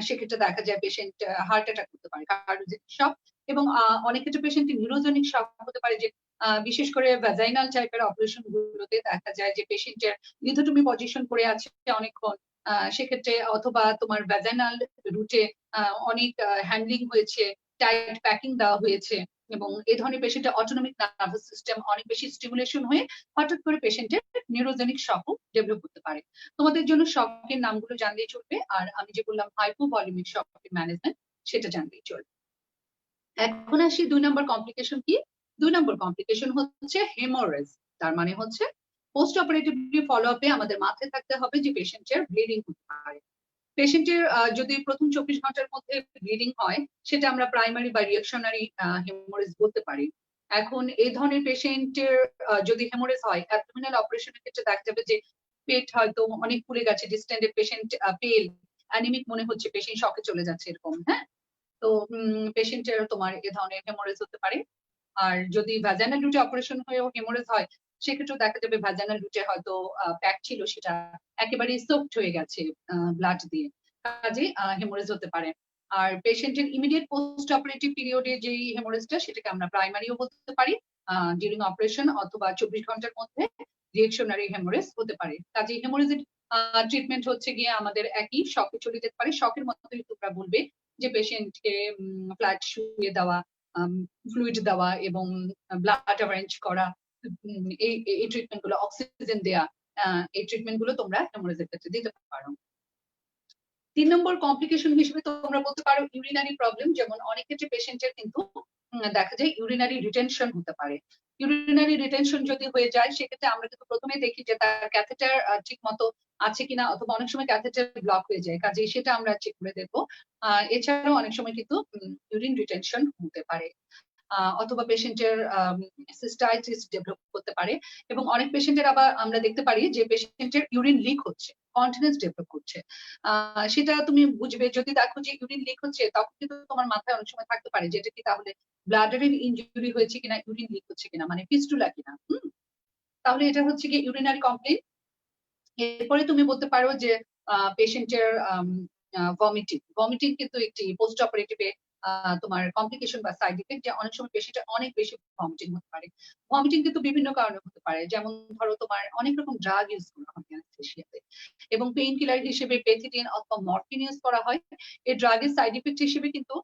সেক্ষেত্রে দেখা যায় পেশেন্ট হার্ট অ্যাটাক করতে পারে, কার্ডিওজেনিক শক। এবং অনেক ক্ষেত্রে পেশেন্টের নিউরোজেনিক শক হতে পারে, যে বিশেষ করে ভ্যাজাইনাল টাইপের অপারেশন গুলোতে দেখা যায় যে পেশেন্টের লিথোটমি পজিশন করে আছে অনেকক্ষণ, সেক্ষেত্রে অথবা তোমার ভ্যাজাইনাল রুটে অনেক হ্যান্ডলিং হয়েছে, টাইট প্যাকিং দেওয়া হয়েছে এবং এই ধরনের পেশেন্টের অটোনমিক নার্ভাস সিস্টেম অনেক বেশি স্টিমুলেশন হয়ে হঠাৎ করে পেশেন্টের নিউরোজেনিক শক ডেভেলপ করতে পারে। তোমাদের জন্য শকের নামগুলো জানলেই চলবে, আর আমি যে বললাম হাইপোভলিউমিক শকের ম্যানেজমেন্ট সেটা জানলেই চলবে। এখন আসি 2 নম্বর কমপ্লিকেশন কি? 2 নম্বর কমপ্লিকেশন হচ্ছে হেমোরেজ। তার মানে হচ্ছে পোস্ট অপারেটিভলি ফলো আপে আমাদের মাথায় থাকতে হবে যে পেশেন্টের ব্লিডিং হতে পারে। পেশেন্টের যদি প্রথম 24 ঘন্টার মধ্যে ব্লিডিং হয়, সেটা আমরা প্রাইমারি বা রিঅ্যাকশনারি হেমোরেজ বলতে পারি। এখন এই ধরনের পেশেন্টের যদি হেমোরেজ হয়, অ্যাবডোমিনাল অপারেশনের ক্ষেত্রে দেখা যাবে যে পেট হয়তো অনেক ফুলে গেছে, ডিস্টেন্ডেড পেশেন্ট পেল, অ্যানিমিক মনে হচ্ছে, পেশেন্ট শকে চলে যাচ্ছে এরকম, হ্যাঁ? তো পেশেন্টের তোমার এ ধরনের হেমোরেজ হতে পারে। আর যদি ভ্যাজাইনাল রুটে অপারেশন হয়েও হেমোরেজ হয়, সেক্ষেত্রেও দেখা যাবে ভ্যাজাইনাল রুটে হয়তো প্যাক ছিল, সেটা একেবারে সোকড হয়ে গেছে ব্লাড দিয়ে, কাজে হেমোরেজ হতে পারে। আর পেশেন্টের ইমিডিয়েট পোস্ট অপারেটিভ পিরিয়ডে যেই হেমোরেজটা, সেটাকে আমরা প্রাইমারিও বলতে পারি ডিউরিং অপারেশন, অথবা 24 ঘন্টার মধ্যে রিঅ্যাকশনারি হেমোরেজ হতে পারে। কাজে হেমোরেজের ট্রিটমেন্ট হচ্ছে গিয়ে আমাদের একই, শকে চলে যেতে পারে। শকের মতোই তোমরা বলবে যে পেশেন্টকে ফ্ল্যাট শুয়ে দেওয়া, ফ্লুইড দেওয়া এবং ব্লাড অ্যারেঞ্জ করা, এই ট্রিটমেন্ট গুলো, অক্সিজেন দেওয়া, এই ট্রিটমেন্ট গুলো তোমরা হেমোরেজের ক্ষেত্রে দিতে পারো। 3 নম্বর কমপ্লিকেশন হিসেবে তোমরা বলতে পারো ইউরিনারি প্রবলেম। যেমন অনেক ক্ষেত্রে পেশেন্টের কিন্তু দেখা যায় ইউরিনারি রিটেনশন হতে পারে। ইউরিনারি রিটেনশন যদি হয়ে যায়, সেক্ষেত্রে আমরা কিন্তু প্রথমে দেখি যে তার ক্যাথেটার ঠিক মতো আছে কিনা, অথবা অনেক সময় ক্যাথেটার ব্লক হয়ে যায়, কাজে সেটা আমরা চেক করে দেখবো। এছাড়াও অনেক সময় কিন্তু ইউরিন রিটেনশন হতে পারে, অথবা পেশেন্টের সিস্টাইটিস ডেভেলপ করতে পারে। এবং অনেক পেশেন্টের আবার আমরা দেখতে পারি যে পেশেন্টের ইউরিন লিক হচ্ছে, কন্টিনিউয়াস ডেভেলপ করছে। সেটা তুমি বুঝবে যদি দেখো যে ইউরিন লিক হচ্ছে, তখন কিন্তু তোমার মাথায় অনেক সময় থাকতে পারে যে এটা কি তাহলে ব্লাডারের ইনজুরি হয়েছে কিনা, ইউরিন লিক হচ্ছে কিনা, মানে ফিস্টুলা কিনা। তাহলে এটা হচ্ছে কি ইউরিনারি কমপ্লেইন। এরপরে তুমি বলতে পারো যে পেশেন্টের ভমিটিং। ভমিটিং কিন্তু একটি পোস্ট অপারেটিভে তোমার কমপ্লিকেশন বা সাইড ইফেক্ট, যে অনেক সময় পেশেন্টের অনেক বেশি ভমিটিং হতে পারে। ভমিটিং কিন্তু বিভিন্ন কারণে হতে পারে, যেমন ধরো তোমার অনেক রকম ড্রাগ ইউজ করা হয় অ্যানেস্থেশিয়াতে, এবং পেইন কিলার হিসেবে পেথিডিন অথবা মরফিন ইউজ করা হয়। এই ড্রাগের সাইড ইফেক্ট হিসেবে কিন্তু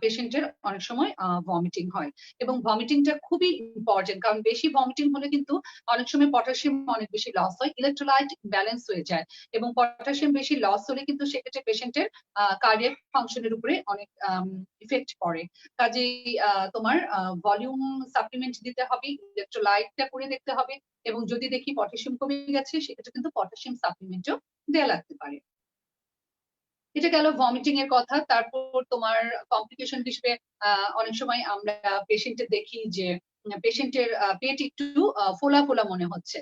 পেশেন্টের অনেক সময় ভমিটিং হয়। এবং ভমিটিংটা খুবই ইম্পর্টেন্ট, কারণ বেশি ভমিটিং হলে কিন্তু অনেক সময় পটাশিয়াম অনেক বেশি লস হয়, ইলেকট্রোলাইট ব্যালেন্স হয়ে যায়, এবং পটাশিয়াম বেশি লস হলে কিন্তু সেক্ষেত্রে পেশেন্টের কার্ডিয়াক ফাংশনের উপরে অনেক ইফেক্ট পড়ে। কাজেই তোমার ভলিউম সাপ্লিমেন্ট দিতে হবে, ইলেকট্রোলাইটটা করে দেখতে হবে, এবং যদি দেখি পটাশিয়াম কমে গেছে, সেক্ষেত্রে কিন্তু পটাশিয়াম সাপ্লিমেন্টও দেওয়া লাগতে পারে। এটা গেল ভমিটিং এর কথা। তারপর তোমার কমপ্লিকেশন হিসেবে অনেক সময় আমরা পেশেন্টের দেখি যে পেশেন্টের পেট একটু ফোলা ফোলা মনে হচ্ছে,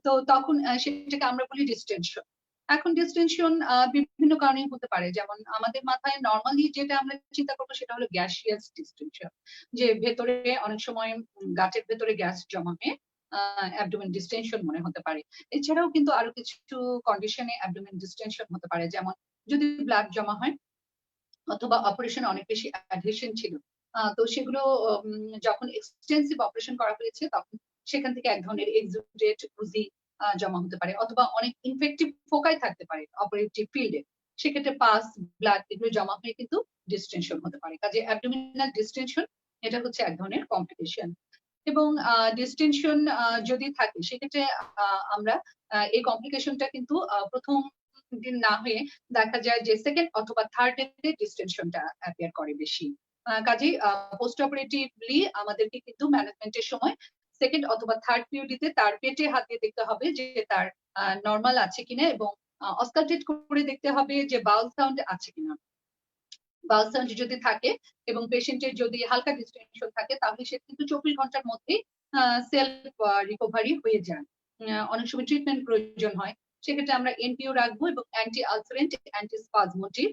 তো তখন সেটাকে আমরা বলি ডিস্টেনশন। এখন ডিস্টেনশন বিভিন্ন কারণে হতে পারে, যেমন আমাদের মাথায় নর্মালি যেটা আমরা চিন্তা করবো সেটা হলো গ্যাসিয়াস ডিস্টেনশন, যে ভেতরে অনেক সময় গাটের ভেতরে গ্যাস জমা হয়ে অ্যাবডোমেন ডিস্টেনশন মনে হতে পারে। এছাড়াও কিন্তু আরো কিছু কন্ডিশনে অ্যাবডোমেন ডিস্টেনশন হতে পারে, যেমন যদি ব্লাড জমা হয়, অথবা অপারেশন অনেক বেশি অ্যাডহেশন ছিল, তো সেগুলো যখন এক্সটেন্সিভ অপারেশন করা হয়েছে, তখন সেখান থেকে এক ধরনের এক্সুডেট উজি জমা হতে পারে, অথবা অনেক ইনফেক্টিভ ফোকাই থাকতে পারে অপারেটিভ ফিল্ডে, সেক্ষেত্রে পাস ব্লাড এগুলো জমা হয়ে কিন্তু ডিস্টেনশন হতে পারে। কাজে অ্যাবডোমিনাল ডিস্টেনশন এটা হচ্ছে এক ধরনের কমপ্লিকেশন। এবং ডিস্টেনশন যদি থাকে, সেক্ষেত্রে আমরা এই কমপ্লিকেশনটা কিন্তু প্রথম দিন না হয়ে দেখা যায় যে সেকেন্ড অথবা থার্ড ডে ডিস্টেনশনটা অ্যাপিয়ার করে বেশি। কাজেই পোস্ট অপারেটিভলি আমাদেরকে কিন্তু ম্যানেজমেন্টের সময় সেকেন্ড অথবা থার্ড পিরিয়ডে তার পেটে হাত দিয়ে দেখতে হবে যে তার নর্মাল আছে কিনা, এবং অস্কালটেট করে দেখতে হবে যে বাউল সাউন্ড আছে কিনা। বাউল সাউন্ড যদি থাকে এবং পেশেন্টের যদি হালকা ডিস্টেনশন থাকে, তাহলে সে কিন্তু 24 ঘন্টার মধ্যে সেলফ রিকভারি হয়ে যায়। অনেক সময় ট্রিটমেন্ট প্রয়োজন হয়, সেক্ষেত্রে আমরা এনপিও রাখবো, এবং অ্যান্টি আলসারেন্ট, অ্যান্টি স্পাজমোটিভ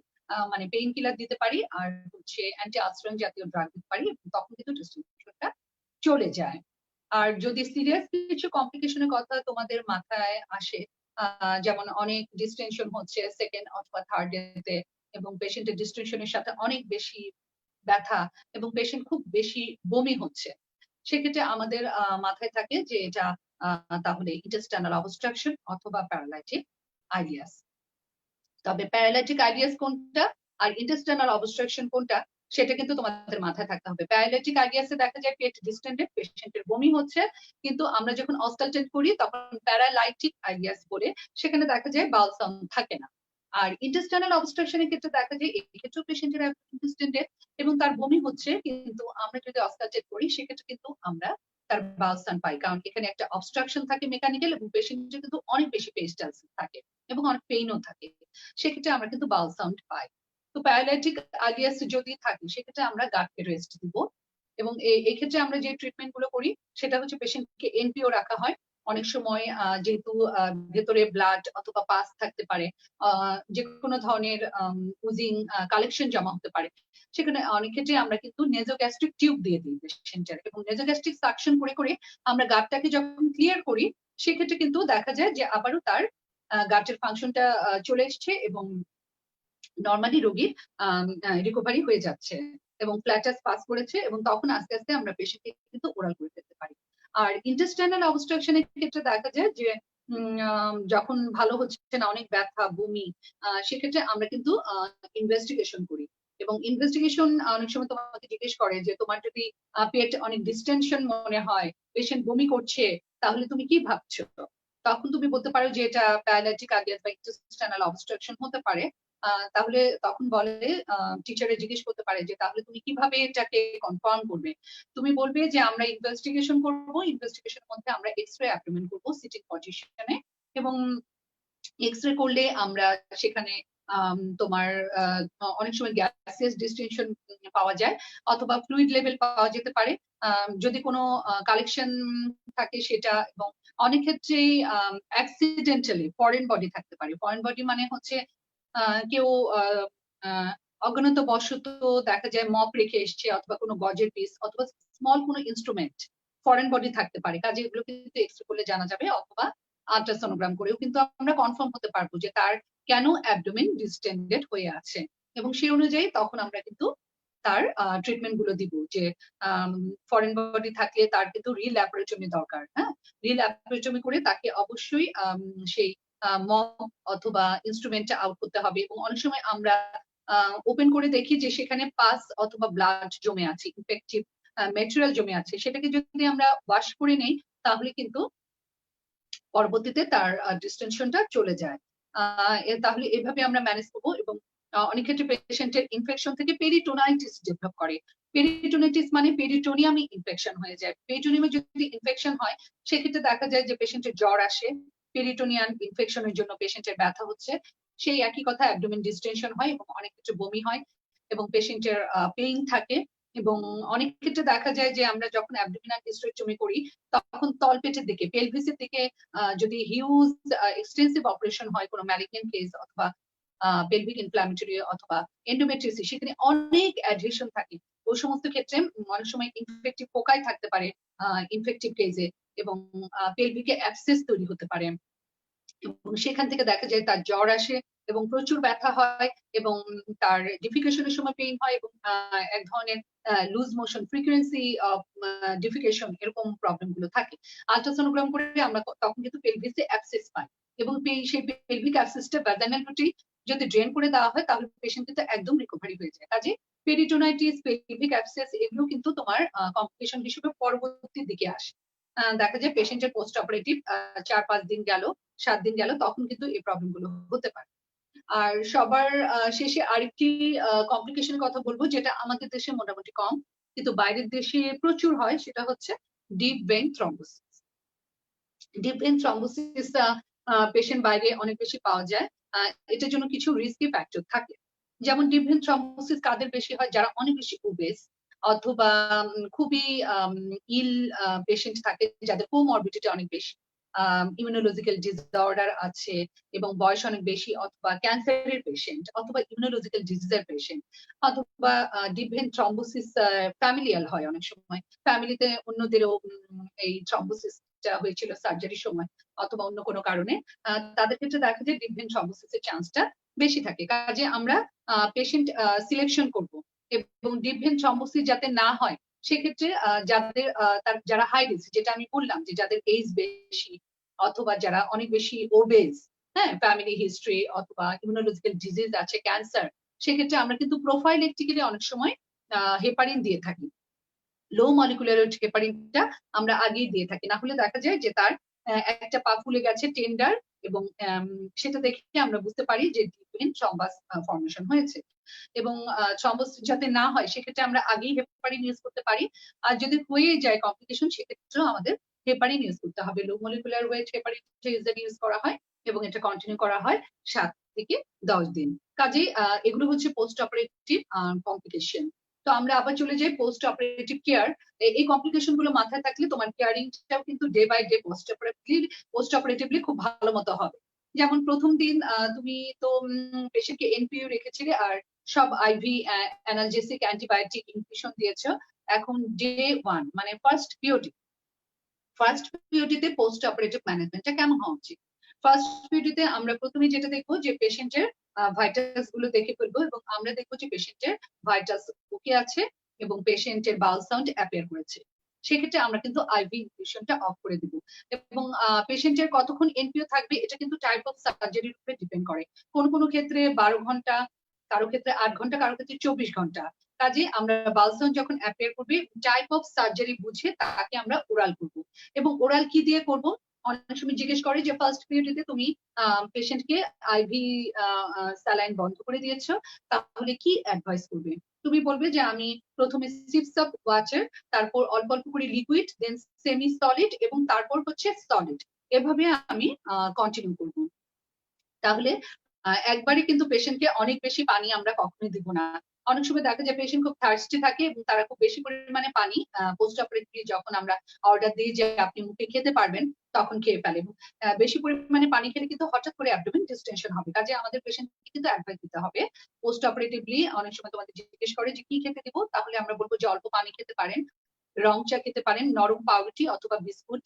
মানে পেইন কিলার দিতে পারি, আর হচ্ছে অ্যান্টি আলসারেন্ট জাতীয় ড্রাগ দিতে পারি, তখন কিন্তু ডিস্টেনশনটা চলে যায়। আর যদি সিরিয়াস কিছু কমপ্লিকেশনের কথা তোমাদের মাথায় আসে, যেমন অনেক ডিস্টেনশন হচ্ছে সেকেন্ড অথবা থার্ড ডেতে, এবং পেশেন্টের ডিস্টেনশনের সাথে অনেক বেশি ব্যথা, এবং পেশেন্ট খুব বেশি বমি হচ্ছে, সেক্ষেত্রে আমাদের মাথায় থাকে যে এটা তাহলে ইন্টেস্টাইনাল অবস্ট্রাকশন অথবা প্যারালাইটিক আইডিয়াস। তবে প্যারালাইটিক আইডিয়াস কোনটা আর ইন্টেস্টাইনাল অবস্ট্রাকশন কোনটা, সেটা কিন্তু তোমাদের মাথায় থাকতে হবে। প্যারালাইটিক আইডিয়াসে দেখা যায় পেট ডিস্টেন্ডেড, পেশেন্টের বমি হচ্ছে, কিন্তু আমরা যখন অস্কালটেট করি তখন প্যারালাইটিক আইডিয়াস বলে সেখানে দেখা যায় বাউল সাউন্ড থাকে না। আর ইন্টেস্টাইনাল অবস্ট্রাকশনের ক্ষেত্রে দেখা যায় এক্ষেত্রেও পেশেন্টের ডিস্টেন্ডেড এবং তার বমি হচ্ছে, কিন্তু আমরা যদি অস্কালটেট করি সেক্ষেত্রে কিন্তু আমরা তার বাউল সাউন্ড পাই, কারণ এখানে একটা অবস্ট্রাকশন থাকে মেকানিক্যাল এবং পেশেন্টের কিন্তু অনেক বেশি পেরিস্টালসিস থাকে এবং অনেক পেইনও থাকে, সেক্ষেত্রে আমরা কিন্তু বাউল সাউন্ড পাই। তো প্যারালাইটিক আলিয়াস যদি থাকে সেক্ষেত্রে আমরা গাটকে রেস্ট দিব, এবং এই ক্ষেত্রে আমরা যে ট্রিটমেন্ট গুলো করি সেটা হচ্ছে পেশেন্টকে এনপিও রাখা হয়। অনেক সময় যেহেতু ভেতরে ব্লাড অথবা পাস থাকতে পারে, যে কোনো ধরনের উজিং কালেকশন জমা হতে পারে, সেখানে অনেক ক্ষেত্রে আমরা কিন্তু নেজোগ্যাস্ট্রিক টিউব দিয়ে দিই পেশেন্টের, এবং নেজোগ্যাস্ট্রিক সাকশন করে করে আমরা গাটটাকে যখন ক্লিয়ার করি সেক্ষেত্রে কিন্তু দেখা যায় যে আবারও তার গাটের ফাংশনটা চলে এসছে এবং নর্মালি রোগীর রিকভারি হয়ে যাচ্ছে এবং ফ্ল্যাটাস পাস করেছে, এবং তখন আস্তে আস্তে আমরা পেশেন্টকে কিন্তু ওরাল করে ফেলতে পারি। আর ইন্টেস্টাইনাল অবস্ট্রাকশনের ক্ষেত্রে দেখা যায় যে যখন ভালো হচ্ছে না, অনেক ব্যথা বমি, সেক্ষেত্রে আমরা কিন্তু ইনভেস্টিগেশন করি, এবং ইনভেস্টিগেশন অনেক সময় তোমাকে জিজ্ঞেস করে যে তোমার যদি পেট অনেক ডিস্টেনশন মনে হয়, পেশেন্ট বমি করছে, তাহলে তুমি কি ভাবছো? তখন তুমি বলতে পারো যে এটা প্যারালাইটিক আলিয়াস বা ইন্টেস্টাইনাল অবস্ট্রাকশন হতে পারে। তাহলে তখন বলে টিচারে জিজ্ঞেস করতে পারে যে তাহলে তুমি কিভাবে এটাকে কনফার্ম করবে? তুমি বলবে যে আমরা ইনভেস্টিগেশন করব, ইনভেস্টিগেশনের মধ্যে আমরা এক্স-রে অ্যাবডোমেন করব সিটিং পজিশনে, এবং এক্স-রে করলে আমরা সেখানে তোমার অনেক সময় গ্যাসিয়াস ডিস্টেনশন পাওয়া যায় অথবা ফ্লুইড লেভেল পাওয়া যেতে পারে, যদি কোনো কালেকশন থাকে সেটা, এবং অনেক ক্ষেত্রেই অ্যাক্সিডেন্টালি ফরেন বডি থাকতে পারে। ফরেন বডি মানে হচ্ছে কেউ অজ্ঞানত বশত দেখা যায় মপ রেখে এসছে অথবা কোনো গজের পিস অথবা স্মল কোনো ইনস্ট্রুমেন্ট ফরেন বডি থাকতে পারে, কাজে এগুলো কিন্তু এক্সরে করলে জানা যাবে, অথবা আল্ট্রাসোনোগ্রাম করেও কিন্তু আমরা কনফার্ম হতে পারবো যে তার কেন অ্যাবডোমেন ডিস্টেন্ডেড হয়ে আছে, এবং সেই অনুযায়ী তখন আমরা কিন্তু তার ট্রিটমেন্ট গুলো দিব। যে ফরেন বডি থাকলে তার কিন্তু রিল্যাপারেটমি দরকার, হ্যাঁ, রিল্যাপারেটমি করে তাকে অবশ্যই সেই মপ অথবা ইনস্ট্রুমেন্টটা আউট করতে হবে, এবং অনেক সময় আমরা ওপেন করে দেখি যে সেখানে পাস অথবা ব্লাড জমে আছে, ইনফেক্টিভ ম্যাটেরিয়াল জমে আছে, সেটাকে যদি আমরা ওয়াশ করে নেই তাহলে কিন্তু পরবর্তীতে তার ডিস্টেনশনটা চলে যায়। তাহলে এভাবে আমরা ম্যানেজ করবো, এবং অনেক ক্ষেত্রে পেশেন্টের ইনফেকশন থেকে পেরিটোনাইটিস ডেভেলপ করে। পেরিটোনাইটিস মানে পেরিটোনিয়ামে ইনফেকশন হয়ে যায়। পেরিটোনিয়ামে যদি ইনফেকশন হয় সেক্ষেত্রে দেখা যায় যে পেশেন্টের জ্বর আসে, পেরিটোনিয়াম ইনফেকশনের জন্য পেশেন্টের ব্যথা হচ্ছে, সেই একই কথা অ্যাবডোমেন ডিস্টেনশন হয় এবং অনেক ক্ষেত্রে বমি হয় এবং পেশেন্টের পেইন থাকে, এবং অনেক ক্ষেত্রে দেখা যায় যে আমরা যখন অ্যাবডোমিনাল হিস্টেরেক্টমি করি তখন তলপেটের দিকে পেলভিসের দিকে যদি হিউজ এক্সটেন্সিভ অপারেশন হয় কোনো ম্যালিগন্যান্ট কেস অথবা পেলভিক ইনফ্ল্যামেটরি অথবা এন্ডোমেট্রিয়াসিস, সেখানে অনেক অ্যাডহেশন থাকে, ওই সমস্ত ক্ষেত্রে অনেক সময় ইনফেক্টিভ পোকাই থাকতে পারে ইনফেক্টিভ কেসে, এবং পেলভিকে অ্যাবসেস তৈরি হতে পারে, এবং সেখান থেকে দেখা যায় তার জ্বর আসে এবং প্রচুর ব্যথা হয় এবং তার ডিফিকেশনের সময় পেইন হয়, এবং এক ধরনের loose motion frequency of defecation এরকম প্রবলেম গুলো থাকে। আলট্রাসোনোগ্রাম করে আমরা তখন কিন্তু পেলভিসে অ্যাবসেস পাই, এবং সেই পেলভিক অ্যাবসেসটা ভ্যাজাইনাল রুটে যদি ড্রেন করে দেওয়া হয় তাহলে পেশেন্ট কিন্তু একদম রিকভারি হয়ে যায়। কাজে পেরিটোনাইটিস, পেলভিক অ্যাবসেস এগুলো কিন্তু তোমার কমপ্লিকেশন হিসেবে পরবর্তী দিকে আসে। দেখা যায় পেশেন্টের পোস্ট অপারেটিভ 4-5 দিন গেল, 7 দিন গেল, তখন কিন্তু এই প্রবলেম গুলো হতে পারে। আর সবার শেষে আরেকটি কমপ্লিকেশনের কথা বলবো যেটা আমাদের দেশে মোটামুটি কম কিন্তু বাইরের দেশে প্রচুর হয়, সেটা হচ্ছে deep vein thrombosis. Deep vein thrombosis patient বাইরে অনেক বেশি পাওয়া যায়। এটার জন্য কিছু রিস্কি ফ্যাক্টর থাকে, যেমন ডিপ ভেইন থ্রম্বোসিস কাদের বেশি হয়? যারা অনেক বেশি ওবেস অথবা খুবই ইল পেশেন্ট থাকে, যাদের কোমরবিডিটি অনেক বেশি, ইমিউনোলজিক্যাল ডিসঅর্ডার আছে এবং বয়স অনেক বেশি, অথবা ক্যান্সারের পেশেন্ট অথবা ইমিউনোলজিক্যাল ডিজিজের পেশেন্ট, অথবা ডিপ ভেইন থ্রম্বোসিস ফ্যামিলিয়াল হয়, অনেক সময় ফ্যামিলিতে অন্যদেরও এই থ্রম্বোসিসটা হয়েছিল সার্জারির সময় অথবা অন্য কোনো কারণে, তাদের ক্ষেত্রে দেখা যায় ডিপ ভেইন থ্রম্বোসিসের চান্সটা বেশি থাকে। কাজে আমরা পেশেন্ট সিলেকশন করব এবং ডিপ ভেইন থ্রম্বোসিস যাতে না হয় সেক্ষেত্রে যাদের যারা হাই রিস্ক, যেটা আমি বললাম যে যাদের এজ বেশি অথবা যারা অনেক বেশি ওবেজ, হ্যাঁ, ফ্যামিলি হিস্ট্রি অথবা ইমিউনোলজিক্যাল ডিজিজ আছে, ক্যান্সার, সেক্ষেত্রে আমরা কিন্তু প্রোফাইলেকটিক্যালি অনেক সময় হেপারিন দিয়ে থাকি। লো মলিকুলার হেপারিনটা আমরা আগেই দিয়ে থাকি, না হলে দেখা যায় যে তার একটা পা ফুলে গেছে টেন্ডার, এবং সেটা দেখে আমরা বুঝতে পারি যে ডিপ থ্রম্বাস ফর্মেশন হয়েছে। এবং থ্রম্বোস যাতে না হয় সেক্ষেত্রে আমরা আগেই হেপারিন ইউজ করতে পারি। আর যদি হয়ে যায় কমপ্লিকেশন সেক্ষেত্রেও আমাদের হেপারিন ইউজ করতে হবে। লো মলিকুলার ওয়েট হেপারিন ইউজ করা হয় এবং এটা কন্টিনিউ করা হয় 7 থেকে 10 দিন। কাজেই এগুলো হচ্ছে পোস্ট অপারেটিভ কমপ্লিকেশন। তো আমরা আবার চলে যাই পোস্ট অপারেটিভ কেয়ার। এই কমপ্লিকেশন গুলো মাথায় থাকলে তোমার কেয়ারিংটাও কিন্তু ডে বাই ডে পোস্ট অপারেটিভলি খুব ভালো মতো হবে। যেমন প্রথম দিন তুমি তো পেশেন্টকে এনপিইউ রেখেছিলে আর সব আইভি অ্যানালজেসিক অ্যান্টিবায়োটিক ইনফিউশন দিয়েছো। এখন ডে 1 মানে ফার্স্ট পিওটিতে পোস্ট অপারেটিভ ম্যানেজমেন্টটা কেমন হওয়া উচিত? ফার্স্ট পিওটিতে আমরা প্রথমে যেটা দেখবো যে পেশেন্টের ভাইটালস গুলো দেখে ফেলবো এবং আমরা দেখবো যে পেশেন্টের ভাইটালস ওকে আছে এবং পেশেন্টের বাউল সাউন্ড অ্যাপিয়ার করেছে। সেক্ষেত্রে আমরা কিন্তু আইভি ইনফিউশনটা অফ করে দিব। এবং পেশেন্টের কতক্ষণ এনপিও থাকবে এটা কিন্তু টাইপ অফ সার্জারির উপরে ডিপেন্ড করে। কোন ক্ষেত্রে 12 ঘন্টা, কারো ক্ষেত্রে 8 ঘন্টা, কারো ক্ষেত্রে 24 ঘন্টা। কাজে আমরা বাউল সাউন্ড যখন অ্যাপিয়ার করবে টাইপ অফ সার্জারি বুঝে তাকে আমরা ওরাল করব। এবং ওরাল কি দিয়ে করব? অনেক সময় জিজ্ঞেস করে যে ফার্স্ট পিরিয়ডে তুমি পেশেন্টকে আইভি স্যালাইন বন্ধ করে দিয়েছো, তাহলে কি অ্যাডভাইস করবে? তুমি বলবে যে আমি প্রথমে সিপস অফ ওয়াটার, তারপর অল্প অল্প করে লিকুইড, দেন সেমি সলিড এবং তারপর হচ্ছে সলিড, এভাবে আমি কন্টিনিউ করব। তাহলে একবারে কিন্তু পেশেন্টকে অনেক বেশি পানি আমরা কখনোই দিব না। অনেক সময় দেখা যায় পেশেন্ট খুব থার্স্টি থাকে এবং তারা খুব বেশি পরিমাণে পানি পোস্ট অপারেটিভলি যখন আমরা অর্ডার দিই যে আপনি মুখে খেতে পারবেন তখন খেয়ে ফেলে। বেশি পরিমাণে পানি খেলে কিন্তু হঠাৎ করে অ্যাবডোমেন ডিস্টেনশন হবে। কাজে আমাদের পেশেন্টকে কিন্তু অ্যাডভাইস দিতে হবে পোস্ট অপারেটিভলি। অনেক সময় তোমাদের জিজ্ঞেস করে যে কি খেতে দিব, তাহলে আমরা বলবো যে অল্প পানি খেতে পারেন, রং চা খেতে পারেন, নরম পাউরুটি অথবা বিস্কুট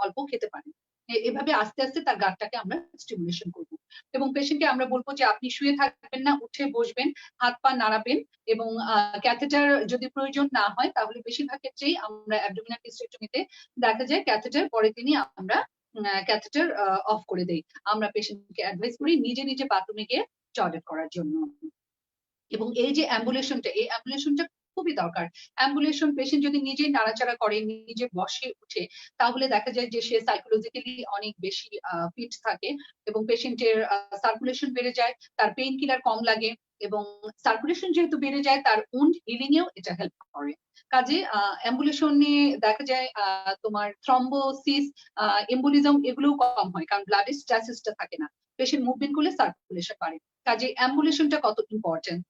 অল্প খেতে পারেন। এভাবে আস্তে আস্তে তার গাটটাকে আমরা স্টিমুলেশন করব। এবং পেশেন্টকে আমরা বলবো যে আপনি শুয়ে থাকবেন না, উঠে বসবেন, হাত পা নাড়াবেন এবং ক্যাথেটার যদি প্রয়োজন না হয় তাহলে বেশিরভাগ ক্ষেত্রেই আমরা অ্যাবডোমিনাল হিস্টেরেক্টমিতে দেখা যায় ক্যাথেটার পরের দিনই আমরা ক্যাথেটার অফ করে দেই। আমরা পেশেন্টকে অ্যাডভাইস করি নিজে নিজে বাথরুমে গিয়ে টয়লেট করার জন্য। এবং এই যে অ্যাম্বুলেশনটা, এই অ্যাম্বুলেশনটা খুবই দরকার। অ্যাম্বুলেশন পেশেন্ট যদি নিজেই নাড়াচাড়া করে, নিজে বসে উঠে, তাহলে দেখা যায় যে সে সাইকোলজিক্যালি অনেক বেশি ফিট থাকে এবং পেশেন্টের সার্কুলেশন বেড়ে যায়, তার পেইন কিলার কম লাগে এবং সার্কুলেশন যেহেতু বেড়ে যায় তার উন্ড হিলিং এও এটা হেল্প করে। কাজে অ্যাম্বুলেশনে দেখা যায় তোমার থ্রম্বোসিস, এম্বুলিজম এগুলো কম হয়, কারণ ব্লাডের স্ট্যাসিসটা থাকে না। পেশেন্ট মুভমেন্ট করলে সার্কুলেশন বাড়ে। কাজে অ্যাম্বুলেশনটা কত ইম্পর্টেন্ট।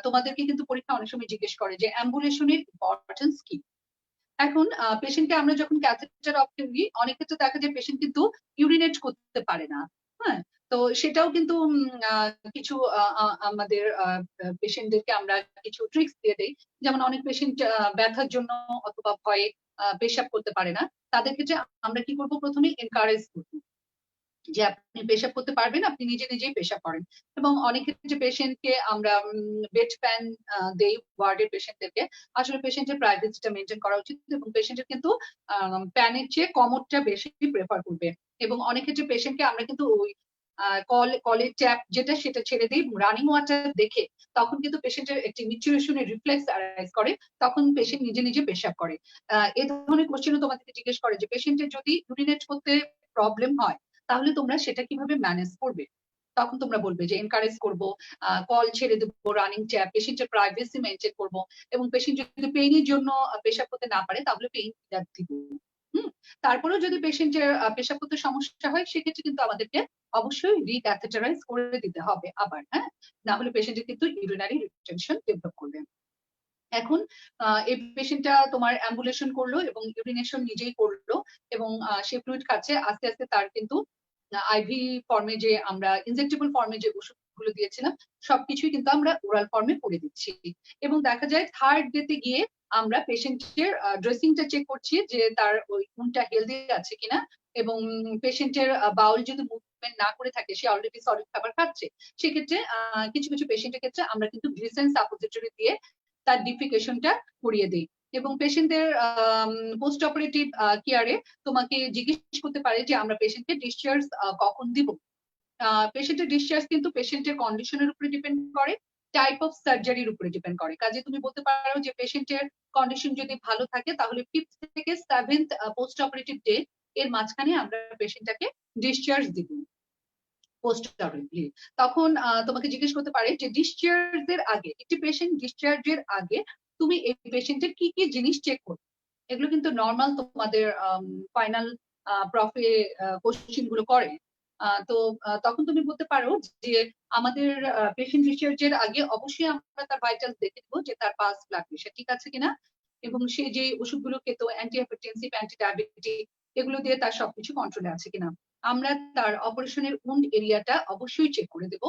তোমাদেরকে কিন্তু পরীক্ষা অনেক সময় জিজ্ঞেস করে যে অ্যাম্বুলেশনের ইম্পর্টেন্স কি। এখন পেশেন্টকে আমরা যখন ক্যাথেটার অফ করি অনেক ক্ষেত্রে দেখা যায় পেশেন্ট কিন্তু ইউরিনেট করতে পারে না। হ্যাঁ, তো সেটাও কিন্তু কিছু আমাদের পেশেন্টদেরকে আমরা কিছু ট্রিক্স দিয়ে দেই। যেমন অনেক পেশেন্ট ব্যথার জন্য অথবা ভয়ে পেশাব করতে পারে না, তাদের ক্ষেত্রে আমরা কি করব? প্রথমে এনকারেজ করবো যে আপনি পেশাব করতে পারবেন, আপনি নিজে নিজেই পেশাব করেন। এবং অনেক ক্ষেত্রে পেশেন্টকে আমরা বেড প্যান দেই ওয়ার্ডের পেশেন্টদেরকে। আসলে পেশেন্টের প্রাইভেসিটা মেনটেন করা উচিত এবং পেশেন্টের কিন্তু প্যানের চেয়ে কমোডটা বেশি প্রেফার করবে। এবং অনেক ক্ষেত্রে পেশেন্টকে আমরা কিন্তু ওই কলের ট্যাপ যেটা সেটা ছেড়ে দিই, রানিং ওয়াটার দেখে তখন কিন্তু পেশেন্টের একটি মিচুরেশনের রিফ্লেক্স অ্যারাইজ করে, তখন পেশেন্ট নিজে নিজে পেশাব করে। এই ধরনের কোশ্চেনও তোমাদেরকে জিজ্ঞেস করে যে পেশেন্টের যদি ইউরিনেট করতে প্রবলেম হয় তাহলে তোমরা সেটা কিভাবে ম্যানেজ করবে? তখন তোমরা বলবে যে এনকারেজ করবো, কল ছেড়ে দেবো, রানিং ট্যাপ, পেশেন্টের প্রাইভেসি মেনটেন করবো এবং পেশেন্ট যদি পেইনের জন্য পেশাব করতে না পারে তাহলে পেইন কিলার দিব। তারপরেও যদি পেশেন্টের পেশাব করতে সমস্যা হয় সেক্ষেত্রে কিন্তু আমাদেরকে অবশ্যই রিক্যাথেটারাইজ করে দিতে হবে আবার। হ্যাঁ, না হলে পেশেন্টের কিন্তু ইউরিনারি রিটেনশন ডেভেলপ করবে। এখন এই পেশেন্টটা তোমার অ্যাম্বুলেশন করলো এবং ইউরিনেশন নিজেই করলো এবং সে ফ্লুইড খাচ্ছে। আস্তে আস্তে তার কিন্তু আইভি ফর্মে যে আমরা ইনজেক্টেবল ফর্মে যে ওষুধগুলো দিয়েছিলাম সবকিছুই কিন্তু আমরা ওরাল ফর্মে করে দিচ্ছি। এবং দেখা যায় থার্ড ডেতে গিয়ে আমরা পেশেন্টের ড্রেসিংটা চেক করছি যে তার ওই খুনটা হেলদি আছে কিনা এবং পেশেন্টের বাউল যদি মুভমেন্ট না করে থাকে, সে অলরেডি সলিড খাবার খাচ্ছে, সেক্ষেত্রে কিছু কিছু পেশেন্টের ক্ষেত্রে আমরা কিন্তু গ্লিসারিন সাপোজিটরি দিয়ে তার ডিফিকেশনটা করিয়ে দিই। এবং পেশেন্টের পোস্ট অপারেটিভ কেয়ারে তোমাকে জিজ্ঞেস করতে পারে যে আমরা পেশেন্টকে ডিসচার্জ কখন দিব। পেশেন্টের ডিসচার্জ কিন্তু পেশেন্টের কন্ডিশনের উপরে ডিপেন্ড করে, টাইপ অফ সার্জারির উপরে ডিপেন্ড করে। কাজে তুমি বলতে পারো যে পেশেন্টের কন্ডিশন যদি ভালো থাকে তাহলে 5th থেকে 7th পোস্ট অপারেটিভ ডে এর মাঝখানে আমরা পেশেন্টটাকে ডিসচার্জ দিব পোস্ট অপারেটিভলি। তখন তোমাকে জিজ্ঞেস করতে পারে যে ডিসচার্জের আগে, একটি পেশেন্ট ডিসচার্জের আগে তুমি এই পেশেন্টের কি কি জিনিস চেক করবে? এগুলো কিন্তু নর্মাল তোমাদের ফাইনাল প্রফে কোশ্চিন গুলো করে। তো তখন তুমি বলতে পারো যে আমাদের পেশেন্ট ডিসচার্জের আগে অবশ্যই আমরা তার ভাইটালস দেখে নেবো যে তার পালস, ব্লাড প্রেশার ঠিক আছে কিনা, এবং সে যে ওষুধগুলো খেত অ্যান্টি হাইপারটেনসিভ, অ্যান্টি ডায়াবেটিক, এগুলো দিয়ে তার সবকিছু কন্ট্রোলে আছে কিনা। আমরা তার অপারেশনের উন্ড এরিয়াটা অবশ্যই চেক করে দেব,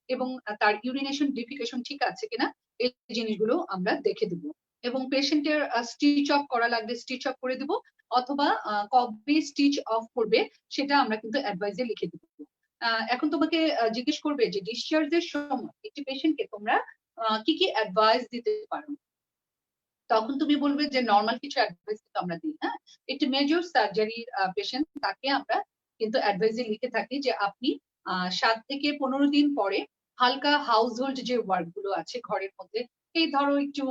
এবং তার ইউরিনেশন, ডিফিকেশন ঠিক আছে কিনা এই জিনিসগুলো আমরা দেখে দেব। এবং পেশেন্টের স্টিচ অফ করা লাগলে স্টিচ অফ করে দেব, অথবা কবে স্টিচ অফ করবে সেটা আমরা কিন্তু অ্যাডভাইজে লিখে দেব। এখন তোমাকে জিজ্ঞেস করবে যে ডিসচার্জের সময় একটি পেশেন্টকে তোমরা কি কি অ্যাডভাইস দিতে পারো। তখন তুমি বলবে যে নর্মাল কিছু অ্যাডভাইস কিন্তু আমরা দিই। হ্যাঁ, একটি মেজর সার্জারির পেশেন্ট, তাকে আমরা কিন্তু অ্যাডভাইসে লিখে থাকি যে আপনি 7 থেকে 15 দিন পরে হালকা হাউস হোল্ড যে ওয়ার্ক গুলো আছে ঘরের মধ্যে, এই ধরো একটু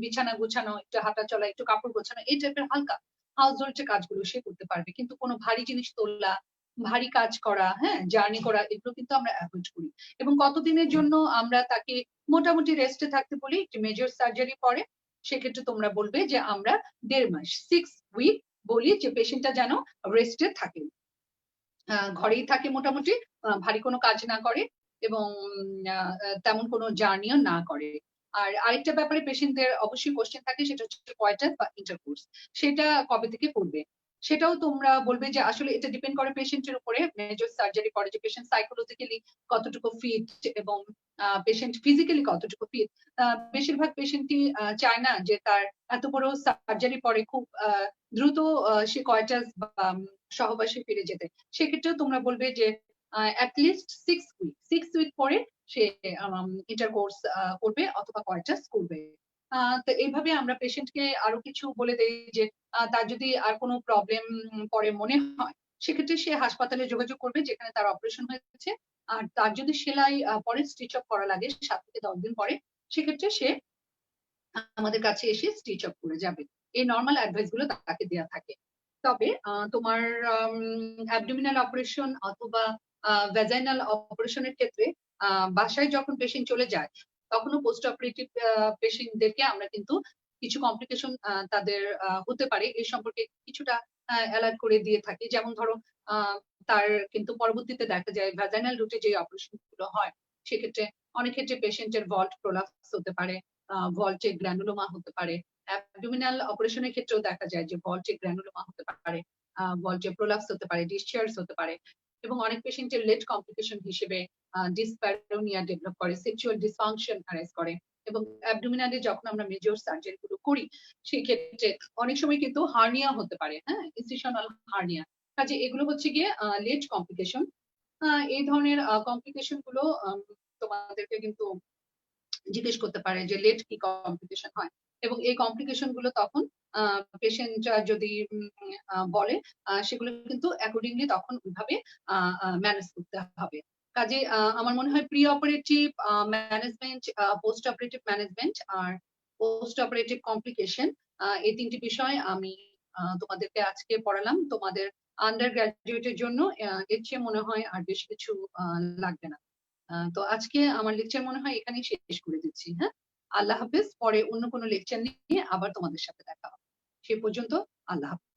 বিছানা গোছানো, একটু হাঁটা চলা, একটু কাপড় গোছানো, এই টাইপের হালকা হাউস হোল্ড যে কাজগুলো সে করতে পারবে, কিন্তু কোনো ভারী জিনিস তোলা, ভারী কাজ করা, হ্যাঁ জার্নি করা, এগুলো কিন্তু আমরা অ্যাভয়েড করি। এবং কতদিনের জন্য আমরা তাকে মোটামুটি রেস্টে থাকতে বলি একটি মেজর সার্জারি পরে, সেক্ষেত্রে তোমরা বলবে যে আমরা 1.5 মাস, 6 উইক বলি, যে পেশেন্টটা যেন রেস্টে থাকে, ঘরেই থাকে মোটামুটি, ভারী কোনো কাজ না করে, এবং তেমন কোনো জার্নিও না করে। আর আরেকটা ব্যাপারে পেশেন্টদের অবশ্যই কোশ্চেন থাকে, সেটা হচ্ছে কোয়ার্টার বা ইন্টারকোর্স, সেটা কবে থেকে করবে। সেটাও তোমরা বলবে যে আসলে এটা ডিপেন্ড করে পেশেন্টের উপরে, মেজর সার্জারি পরে যে পেশেন্ট সাইকোলজিক্যালি কতটুকু ফিট এবং পেশেন্ট ফিজিক্যালি কতটুকু ফিট। বেশিরভাগ পেশেন্টই চায় না যে তার এত বড় সার্জারি পরে খুব দ্রুত সে কোয়ার্টার বা সহবাসে ফিরে যেতে। সেক্ষেত্রেও তোমরা বলবে যে অ্যাটলিস্ট 6 উইক পরে সে ইন্টারকোর্স করবে অথবা কোয়ার্টার্স করবে। তো এইভাবে আমরা পেশেন্টকে আরো কিছু বলে দেই যে তার যদি আর কোনো প্রবলেম পরে মনে হয়, সেক্ষেত্রে সে হাসপাতালে যোগাযোগ করবে যেখানে তার অপারেশন হয়েছে। আর তার যদি সেলাই পরে স্টিচ অফ করা লাগে 7 থেকে 10 দিন পরে, সেক্ষেত্রে সে আমাদের কাছে এসে স্টিচ অফ করে যাবে। এই নর্মাল অ্যাডভাইস গুলো তাকে দেওয়া থাকে। তবে তোমার অ্যাবডোমিনাল অপারেশন অথবা ভ্যাজাইনাল অপারেশনের ক্ষেত্রে বাসায় যখন পেশেন্ট চলে যায়, তখনও পোস্ট অপারেটিভ পেশেন্টদেরকে আমরা কিন্তু কিছু কমপ্লিকেশন তাদের হতে পারে এই সম্পর্কে কিছুটা অ্যালার্ট করে দিয়ে থাকি। যেমন ধরো তার কিন্তু পরবর্তীতে দেখা যায় ভ্যাজাইনাল রুটে যে অপারেশন গুলো হয়, সেক্ষেত্রে অনেক ক্ষেত্রে পেশেন্টের ভল্ট প্রোলাপস হতে পারে, ভল্টে গ্র্যানুলোমা হতে পারে। অ্যাবডোমিনাল অপারেশনের ক্ষেত্রেও দেখা যায় যে ভল্টে গ্র্যানুলোমা হতে পারে, ভল্টে প্রোলাপস হতে পারে, ডিসচার্জ হতে পারে। এবং অনেক পেশেন্টের লেট কমপ্লিকেশন হিসেবে ডিসপ্যারোনিয়া ডেভেলপ করে, সেক্সুয়াল ডিসফাংশন অ্যারাইজ করে। এবং অ্যাবডোমিনালে যখন আমরা মেজর সার্জারি গুলো করি, সেই ক্ষেত্রে অনেক সময় কিন্তু হার্নিয়া হতে পারে, হ্যাঁ ইনসিশনাল হার্নিয়া। কাজে এগুলো হচ্ছে গিয়ে লেট কমপ্লিকেশন। এই ধরনের কমপ্লিকেশন গুলো তোমাদেরকে কিন্তু জিজ্ঞেস করতে পারে যে লেট কি কমপ্লিকেশন হয়, এবং এই কমপ্লিকেশন গুলো তখন পেশেন্ট যদি বলে সেগুলো কিন্তু অ্যাকর্ডিংলি তখন ওইভাবে ম্যানেজ করতে হবে। কাজে আমার মনে হয় pre operative management, post operative management আর পোস্ট অপারেটিভ কমপ্লিকেশন, এই তিনটি বিষয় আমি তোমাদেরকে আজকে পড়ালাম। তোমাদের আন্ডার গ্রাজুয়েটের জন্য এর চেয়ে মনে হয় আর বেশ কিছু লাগবে না। তো আজকে আমার লেকচার মনে হয় এখানেই শেষ করে দিচ্ছি। হ্যাঁ, আল্লাহ হাফেজ। পরে অন্য কোনো লেকচার নিয়ে আবার তোমাদের সাথে দেখা হবে। সে পর্যন্ত আল্লাহ হাফেজ।